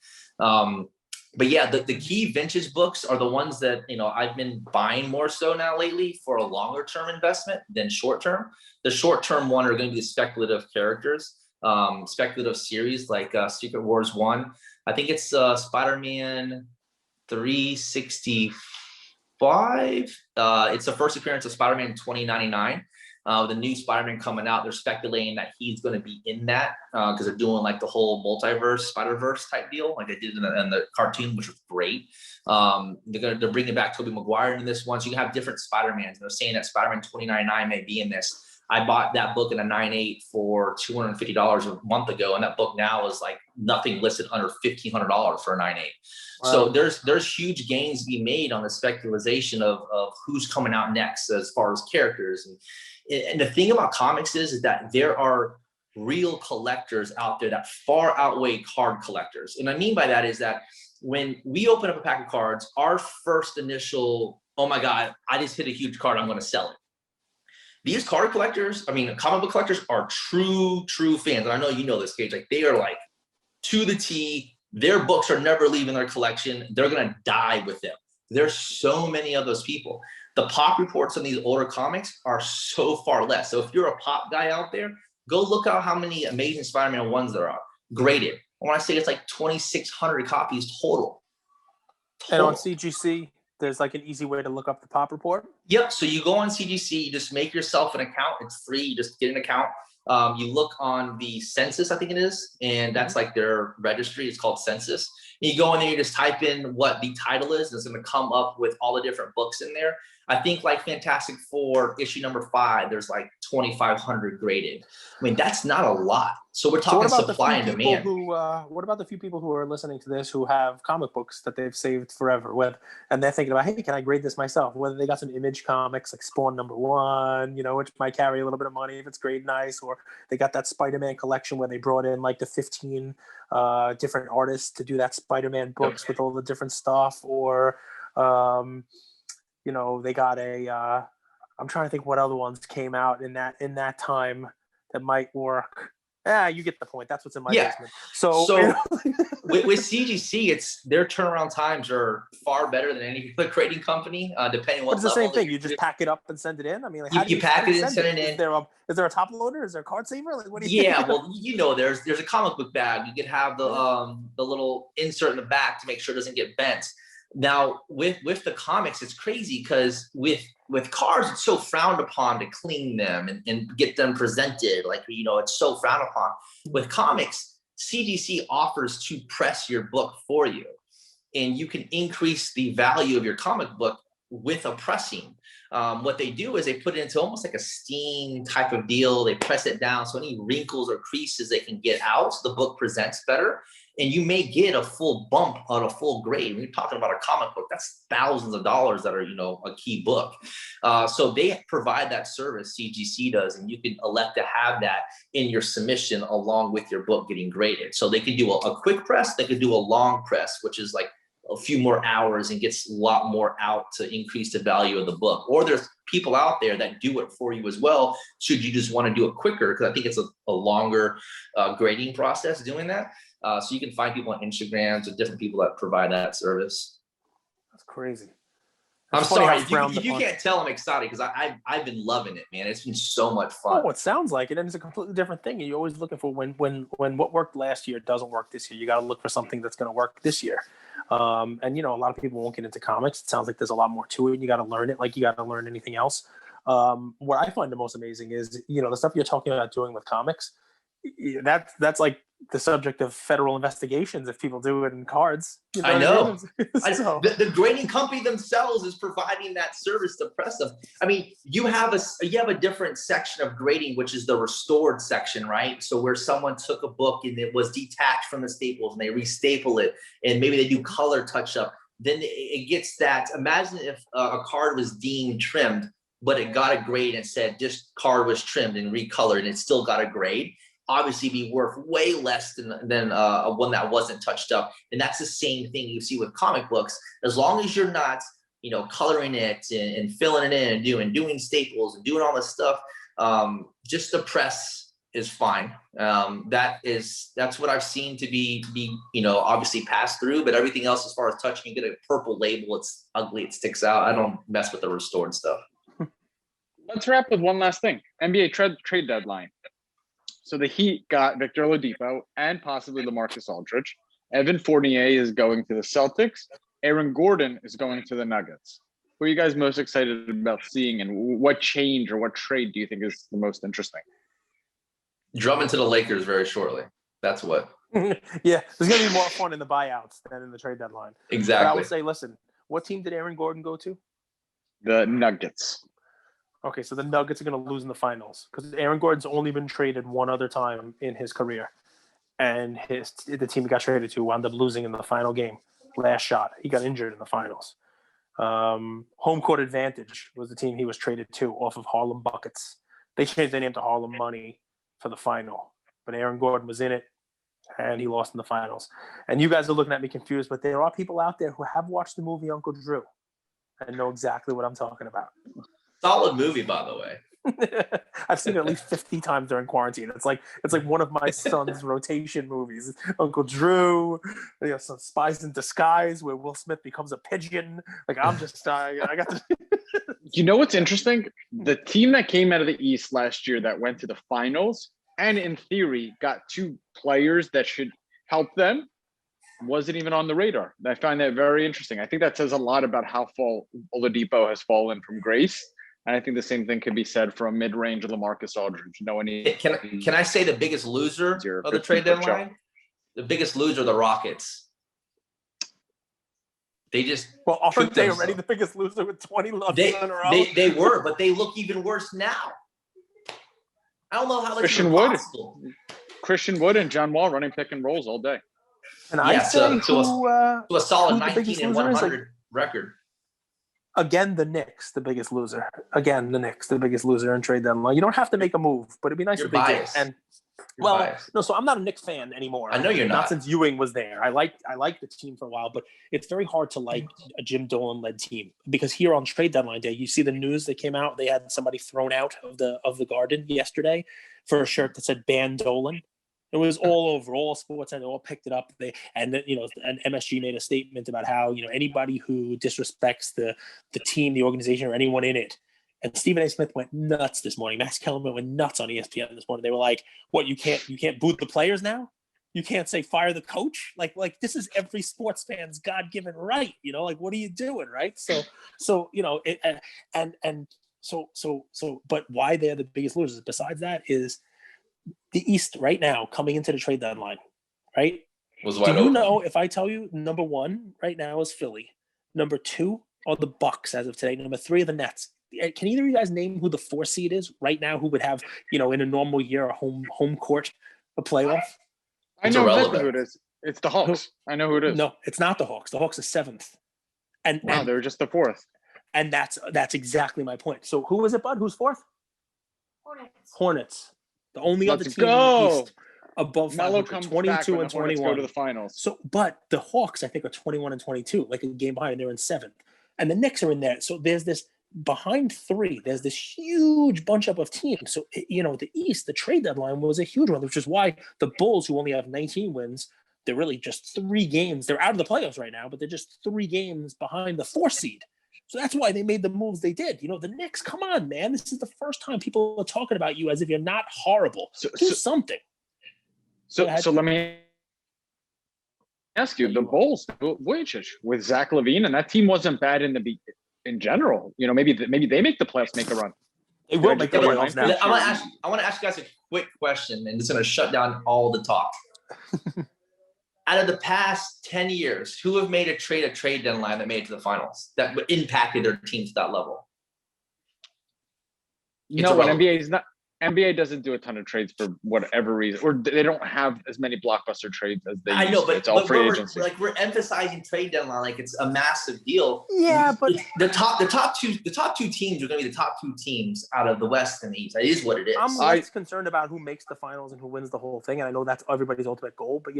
But yeah, the key vintage books are the ones that, you know, I've been buying more so now lately for a longer term investment than short term. The short term one are going to be the speculative characters, speculative series like Secret Wars 1. I think it's Spider-Man 365. It's the first appearance of Spider-Man 2099. The new Spider-Man coming out, they're speculating that he's going to be in that because they're doing like the whole multiverse, Spider-Verse type deal, like they did in the cartoon, which was great. They're bringing back Tobey Maguire in this one, so you can have different Spider-Mans. They're saying that Spider-Man 2099 may be in this. I bought that book in a 9.8 for $250 a month ago, and that book now is like nothing listed under $1,500 for a 9.8. Wow. So there's huge gains to be made on the speculation of who's coming out next as far as characters. And the thing about comics is that there are real collectors out there that far outweigh card collectors. And I mean by that is that when we open up a pack of cards, our first initial, oh my God, I just hit a huge card, I'm going to sell it. These card collectors, I mean, comic book collectors are true fans. And I know you know this, Gage, like they are like to the T. Their books are never leaving their collection. They're going to die with them. There's so many of those people. The pop reports on these older comics are so far less. So if you're a pop guy out there, go look out how many Amazing Spider-Man 1s there are graded. I want to say it's like 2,600 copies total. And on CGC, there's like an easy way to look up the pop report. Yep. So you go on CGC, you just make yourself an account. It's free. You just get an account. You look on the census, I think it is, and that's like their registry. It's called Census. And you go in there, you just type in what the title is, and it's going to come up with all the different books in there. I think like Fantastic Four issue number 5, there's like 2,500 graded. I mean, that's not a lot. So we're talking supply and demand. What about the few people who are listening to this who have comic books that they've saved forever with, and they're thinking about, hey, can I grade this myself? Whether they got some Image comics like Spawn #1, you know, which might carry a little bit of money if it's graded nice, or they got that Spider-Man collection where they brought in like the 15 different artists to do that Spider-Man books with all the different stuff, or you know, they got I'm trying to think what other ones came out in that time that might work. You get the point. That's what's in my basement. So you know. with CGC, their turnaround times are far better than any other grading company, depending on what level. It's the same thing. You just pack it up and send it in. I mean, like, you pack it and send it in. Is there a top loader? Is there a card saver? Like, what do you? Yeah, well, you know, there's a comic book bag. You could have the little insert in the back to make sure it doesn't get bent. Now with the comics, it's crazy because with cards, it's so frowned upon to clean them and get them presented. Like, you know, it's so frowned upon. With comics, CGC offers to press your book for you, and you can increase the value of your comic book with a pressing. What they do is they put it into almost like a steam type of deal. They press it down, so any wrinkles or creases they can get out, so the book presents better. and you may get a full bump on a full grade. When you're talking about a comic book, that's thousands of dollars that are, a key book. So they provide that service, CGC does, and you can elect to have that in your submission along with your book getting graded. So they can do a quick press, they could do a long press, which is like a few more hours and gets a lot more out to increase the value of the book. Or there's people out there that do it for you as well, should you just want to do it quicker, because I think it's a longer grading process doing that. So you can find people on Instagram, so different people that provide that service. That's crazy. I'm sorry, if you can't tell I'm excited, because I've been loving it, man. It's been so much fun. Oh, it sounds like it, and it's a completely different thing. And you're always looking for when what worked last year doesn't work this year. You got to look for something that's going to work this year. And a lot of people won't get into comics. It sounds like there's a lot more to it. You got to learn it, like you got to learn anything else. What I find the most amazing is the stuff you're talking about doing with comics. That's like the subject of federal investigations if people do it in cards. I know. The grading company themselves is providing that service to press them. I mean, you have a different section of grading, which is the restored section, right? So where someone took a book and it was detached from the staples and they restaple it, and maybe they do color touch up. Then it gets that. Imagine if a card was deemed trimmed, but it got a grade and said this card was trimmed and recolored, and it still got a grade. Obviously be worth way less than one that wasn't touched up. And that's the same thing you see with comic books. As long as you're not, coloring it and filling it in and doing staples and doing all this stuff, just the press is fine. That's what I've seen to be obviously passed through, but everything else as far as touching, you get a purple label, it's ugly, it sticks out. I don't mess with the restored stuff. Let's wrap with one last thing. NBA trade deadline. So the Heat got Victor Oladipo and possibly LaMarcus Aldridge. Evan Fournier is going to the Celtics. Aaron Gordon is going to the Nuggets. Who are you guys most excited about seeing, and what change or what trade do you think is the most interesting? Drummond to the Lakers very shortly. That's what. Yeah, there's going to be more fun in the buyouts than in the trade deadline. Exactly. But I would say, listen, what team did Aaron Gordon go to? The Nuggets. Okay, so the Nuggets are going to lose in the finals because Aaron Gordon's only been traded one other time in his career, and the team he got traded to wound up losing in the final game, last shot. He got injured in the finals. Home court advantage was the team he was traded to off of Harlem Buckets. They changed their name to Harlem Money for the final, but Aaron Gordon was in it, and he lost in the finals. And you guys are looking at me confused, but there are people out there who have watched the movie Uncle Drew and know exactly what I'm talking about. Solid movie, by the way. I've seen it at least 50 times during quarantine. It's like one of my son's rotation movies. Uncle Drew, some Spies in Disguise, where Will Smith becomes a pigeon. Like I'm just, I got to. You know what's interesting? The team that came out of the East last year that went to the finals and in theory got two players that should help them wasn't even on the radar. I find that very interesting. I think that says a lot about how Oladipo has fallen from grace. And I think the same thing could be said from mid-range of LaMarcus Aldridge. Can I say the biggest loser of the trade deadline? The biggest loser, the Rockets. They just aren't they already the biggest loser with 20 losses in a row? They were, but they look even worse now. I don't know how that's possible. Christian Wood and John Wall running pick and rolls all day. And I say to a solid 19-100 record. Again, the Knicks, the biggest loser. Again, the Knicks, the biggest loser in trade deadline. You don't have to make a move, but it'd be nice if they did. And no, so I'm not a Knicks fan anymore. I know you're not. Not since Ewing was there. I liked the team for a while, but it's very hard to like a Jim Dolan-led team because here on trade deadline day, you see the news that came out. They had somebody thrown out of the Garden yesterday for a shirt that said "Ban Dolan." It was all over, all sports, and they all picked it up. And MSG made a statement about how anybody who disrespects the team, the organization, or anyone in it. And Stephen A. Smith went nuts this morning. Max Kellerman went nuts on ESPN this morning. They were like, "What? You can't boot the players now? You can't say fire the coach? Like this is every sports fan's God-given right. Like what are you doing, right? But why they're the biggest losers? Besides that is the East right now coming into the trade deadline, right? Was wide open. Do you know if I tell you number 1 right now is Philly, number 2 are the Bucks as of today, number 3 are the Nets. Can either of you guys name who the 4 seed is right now? Who would have in a normal year a home court a playoff? I know exactly who it is. It's the Hawks. I know who it is. No, it's not the Hawks. The Hawks are 7th. And They're just the 4th. And that's exactly my point. So who is it, Bud? Who's 4th? Hornets. The only other team in the East above Melo 500, comes 22 back when and the Hornets 21. go to the finals. So, but the Hawks, I think, are 21 and 22, like a game behind, and they're in 7th. And the Knicks are in there. So there's this behind 3. There's this huge bunch up of teams. So the East, the trade deadline was a huge one, which is why the Bulls, who only have 19 wins, they're really just 3 games. They're out of the playoffs right now, but they're just 3 games behind the 4th seed. So that's why they made the moves they did. The Knicks, come on, man. This is the first time people are talking about you as if you're not horrible. Do something. So let me ask you, the Bulls, Vujicic with Zach LaVine, and that team wasn't bad in general. Maybe they make the playoffs, make a run. They will make the playoffs now. I want to ask you guys a quick question, and it's going to shut down all the talk. Out of the past 10 years, who have made a trade deadline that made it to the finals that impacted their team to that level? NBA doesn't do a ton of trades for whatever reason, or they don't have as many blockbuster trades as they used to. It's all free agency. We're emphasizing trade deadline like it's a massive deal. Yeah, but the top two teams are going to be the top 2 teams out of the West and the East. That is what it is. I'm less concerned about who makes the finals and who wins the whole thing, and I know that's everybody's ultimate goal. But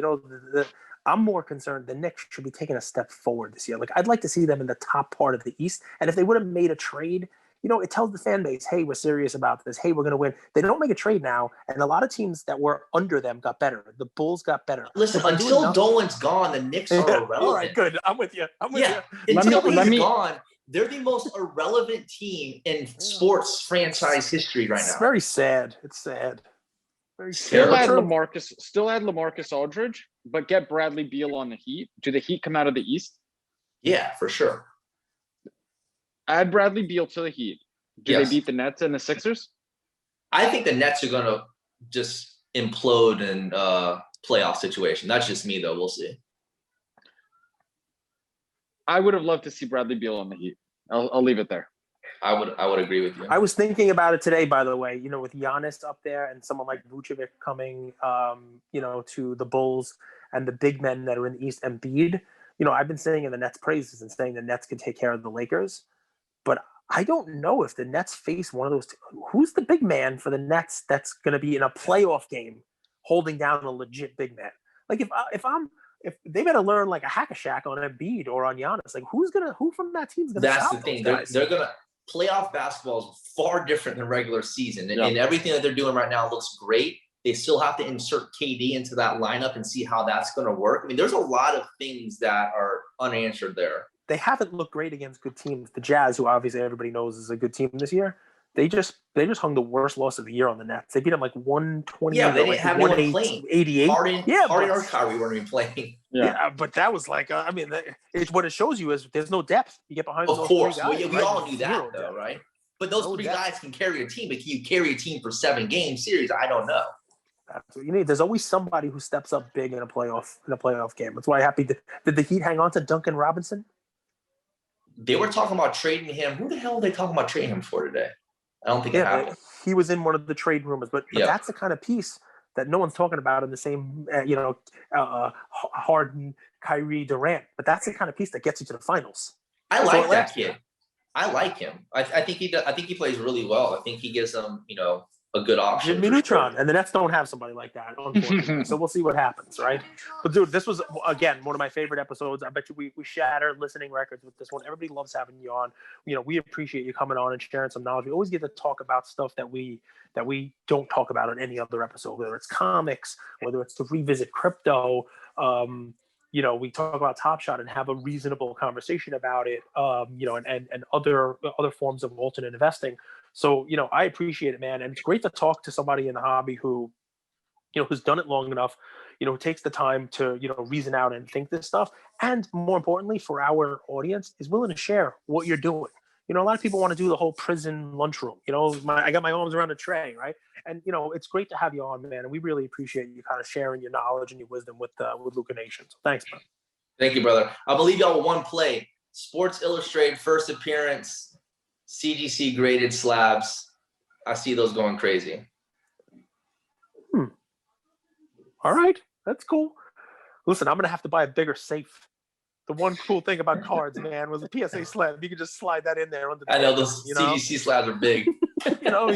I'm more concerned the Knicks should be taking a step forward this year. Like, I'd like to see them in the top part of the East, and if they would have made a trade, it tells the fan base, hey, we're serious about this. Hey, we're going to win. They don't make a trade now, and a lot of teams that were under them got better. The Bulls got better. Listen, until Dolan's gone, the Knicks are irrelevant. All right, good. I'm with you. Until he's gone, they're the most irrelevant team in sports franchise history right now. It's very sad. It's sad. Very sad. Still add LaMarcus Aldridge, but get Bradley Beal on the Heat. Do the Heat come out of the East? Yeah, for sure. Add Bradley Beal to the Heat. Do they beat the Nets and the Sixers? I think the Nets are going to just implode in playoff situation. That's just me, though. We'll see. I would have loved to see Bradley Beal on the Heat. I'll leave it there. I would agree with you. I was thinking about it today, by the way, with Giannis up there and someone like Vucevic coming, to the Bulls and the big men that are in the East, Embiid. I've been saying in the Nets' praises and saying the Nets can take care of the Lakers. But I don't know if the Nets face one of those. Who's the big man for the Nets that's going to be in a playoff game holding down a legit big man? Like if they better learn like a hack-a-shack on Embiid or on Giannis, like who from that team's going to stop those guys? That's the thing. They're going to playoff basketball is far different than regular season, and everything that they're doing right now looks great. They still have to insert KD into that lineup and see how that's going to work. I mean, there's a lot of things that are unanswered there. They haven't looked great against good teams. The Jazz, who obviously everybody knows is a good team this year, they just hung the worst loss of the year on the Nets. They beat them like 120. Yeah, they didn't have anyone playing. 88. Harden or Kyrie weren't even playing. Yeah, but that was like, it's what it shows you is there's no depth. You get behind. Of course, we right? all knew that though, right? But those three guys can carry a team. But can you carry a team for 7-game series? I don't know. That's what you need. There's always somebody who steps up big in a playoff game. That's why did the Heat hang on to Duncan Robinson? They were talking about trading him. Who the hell are they talking about trading him for today? I don't think it happened. He was in one of the trade rumors, but that's the kind of piece that no one's talking about in the same, Harden, Kyrie, Durant. But that's the kind of piece that gets you to the finals. I like that kid. I like him. I think he does. I think he plays really well. I think he gives them, a good option. Jimmy Neutron, and the Nets don't have somebody like that, unfortunately. So we'll see what happens, right? But dude, this was again one of my favorite episodes. I bet you we shatter listening records with this one. Everybody loves having you on. We appreciate you coming on and sharing some knowledge. We always get to talk about stuff that we don't talk about on any other episode, whether it's comics, whether it's to revisit crypto. We talk about Top Shot and have a reasonable conversation about it, and other forms of alternate investing. So, I appreciate it, man. And it's great to talk to somebody in the hobby who, who's done it long enough, who takes the time to, reason out and think this stuff. And more importantly, for our audience, is willing to share what you're doing. A lot of people want to do the whole prison lunchroom. I got my arms around a tray, right? And, it's great to have you on, man. And we really appreciate you kind of sharing your knowledge and your wisdom with Luca Nation. So thanks, man. Thank you, brother. I believe y'all with one play. Sports Illustrated first appearance, CGC graded slabs. I see those going crazy. All right. That's cool. Listen, I'm gonna have to buy a bigger safe. The one cool thing about cards, man, was the PSA slab. You could just slide that in there under the I know table, those you know? CGC slabs are big. You know,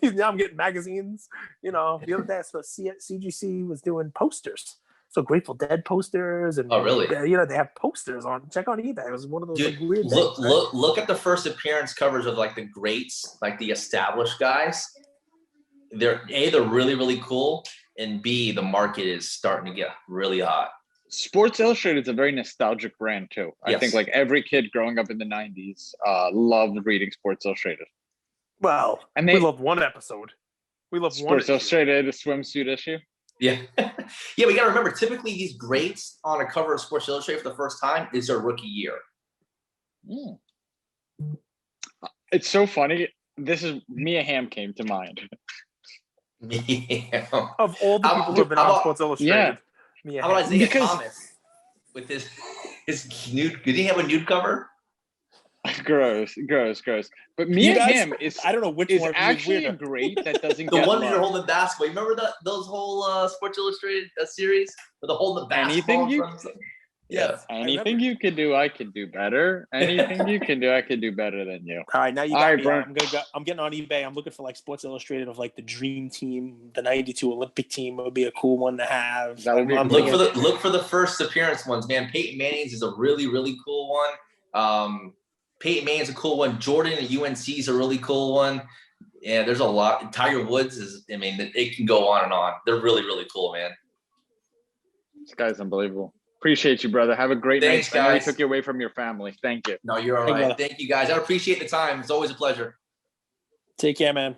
now I'm getting magazines. You know, the other day I saw CGC was doing posters. So Grateful Dead posters, and Oh, really? you know, they have posters on. Check on eBay. It was one of those Dude, like weird look, things. Right? look at the first appearance covers of like the greats, like the established guys. They're really, really cool, and B, the market is starting to get really hot. Sports Illustrated is a very nostalgic brand too. I Yes. think like every kid growing up in the 90s loved reading Sports Illustrated. Well, And we loved one episode. We loved one Sports Illustrated, a swimsuit issue. Yeah. Yeah, we got to remember, typically these greats on a cover of Sports Illustrated for the first time is their rookie year. Mm. It's so funny. This is Mia Hamm came to mind. Yeah. Of all the people who have been on Sports Illustrated. Yeah. How about Isaiah Thomas with his nude? Did he have a nude cover? Gross. But Mia Hamm is, I don't know which is one actually is a great that doesn't The get one love. you're holding basketball. You remember those whole Sports Illustrated series where they're holding the basketball? Anything you- in front of them? Yeah. Anything you can do, I can do better. Anything you can do, I can do better than you. All right, now you got All right, me. bro. I'm getting on eBay. I'm looking for like Sports Illustrated of like the Dream Team, the '92 Olympic team would be a cool one to have. That would be I'm cool. Look for the first appearance ones, man. Peyton Manning's is a really, really cool one. Peyton Manning's a cool one. Jordan at UNC is a really cool one. Yeah, there's a lot. Tiger Woods is, I mean, it can go on and on. They're really, really cool, man. This guy's unbelievable. Appreciate you, brother. Have a great Thanks, night. I know we guys. took you away from your family. Thank you. No, you're all Hey, right. brother. Thank you, guys. I appreciate the time. It's always a pleasure. Take care, man.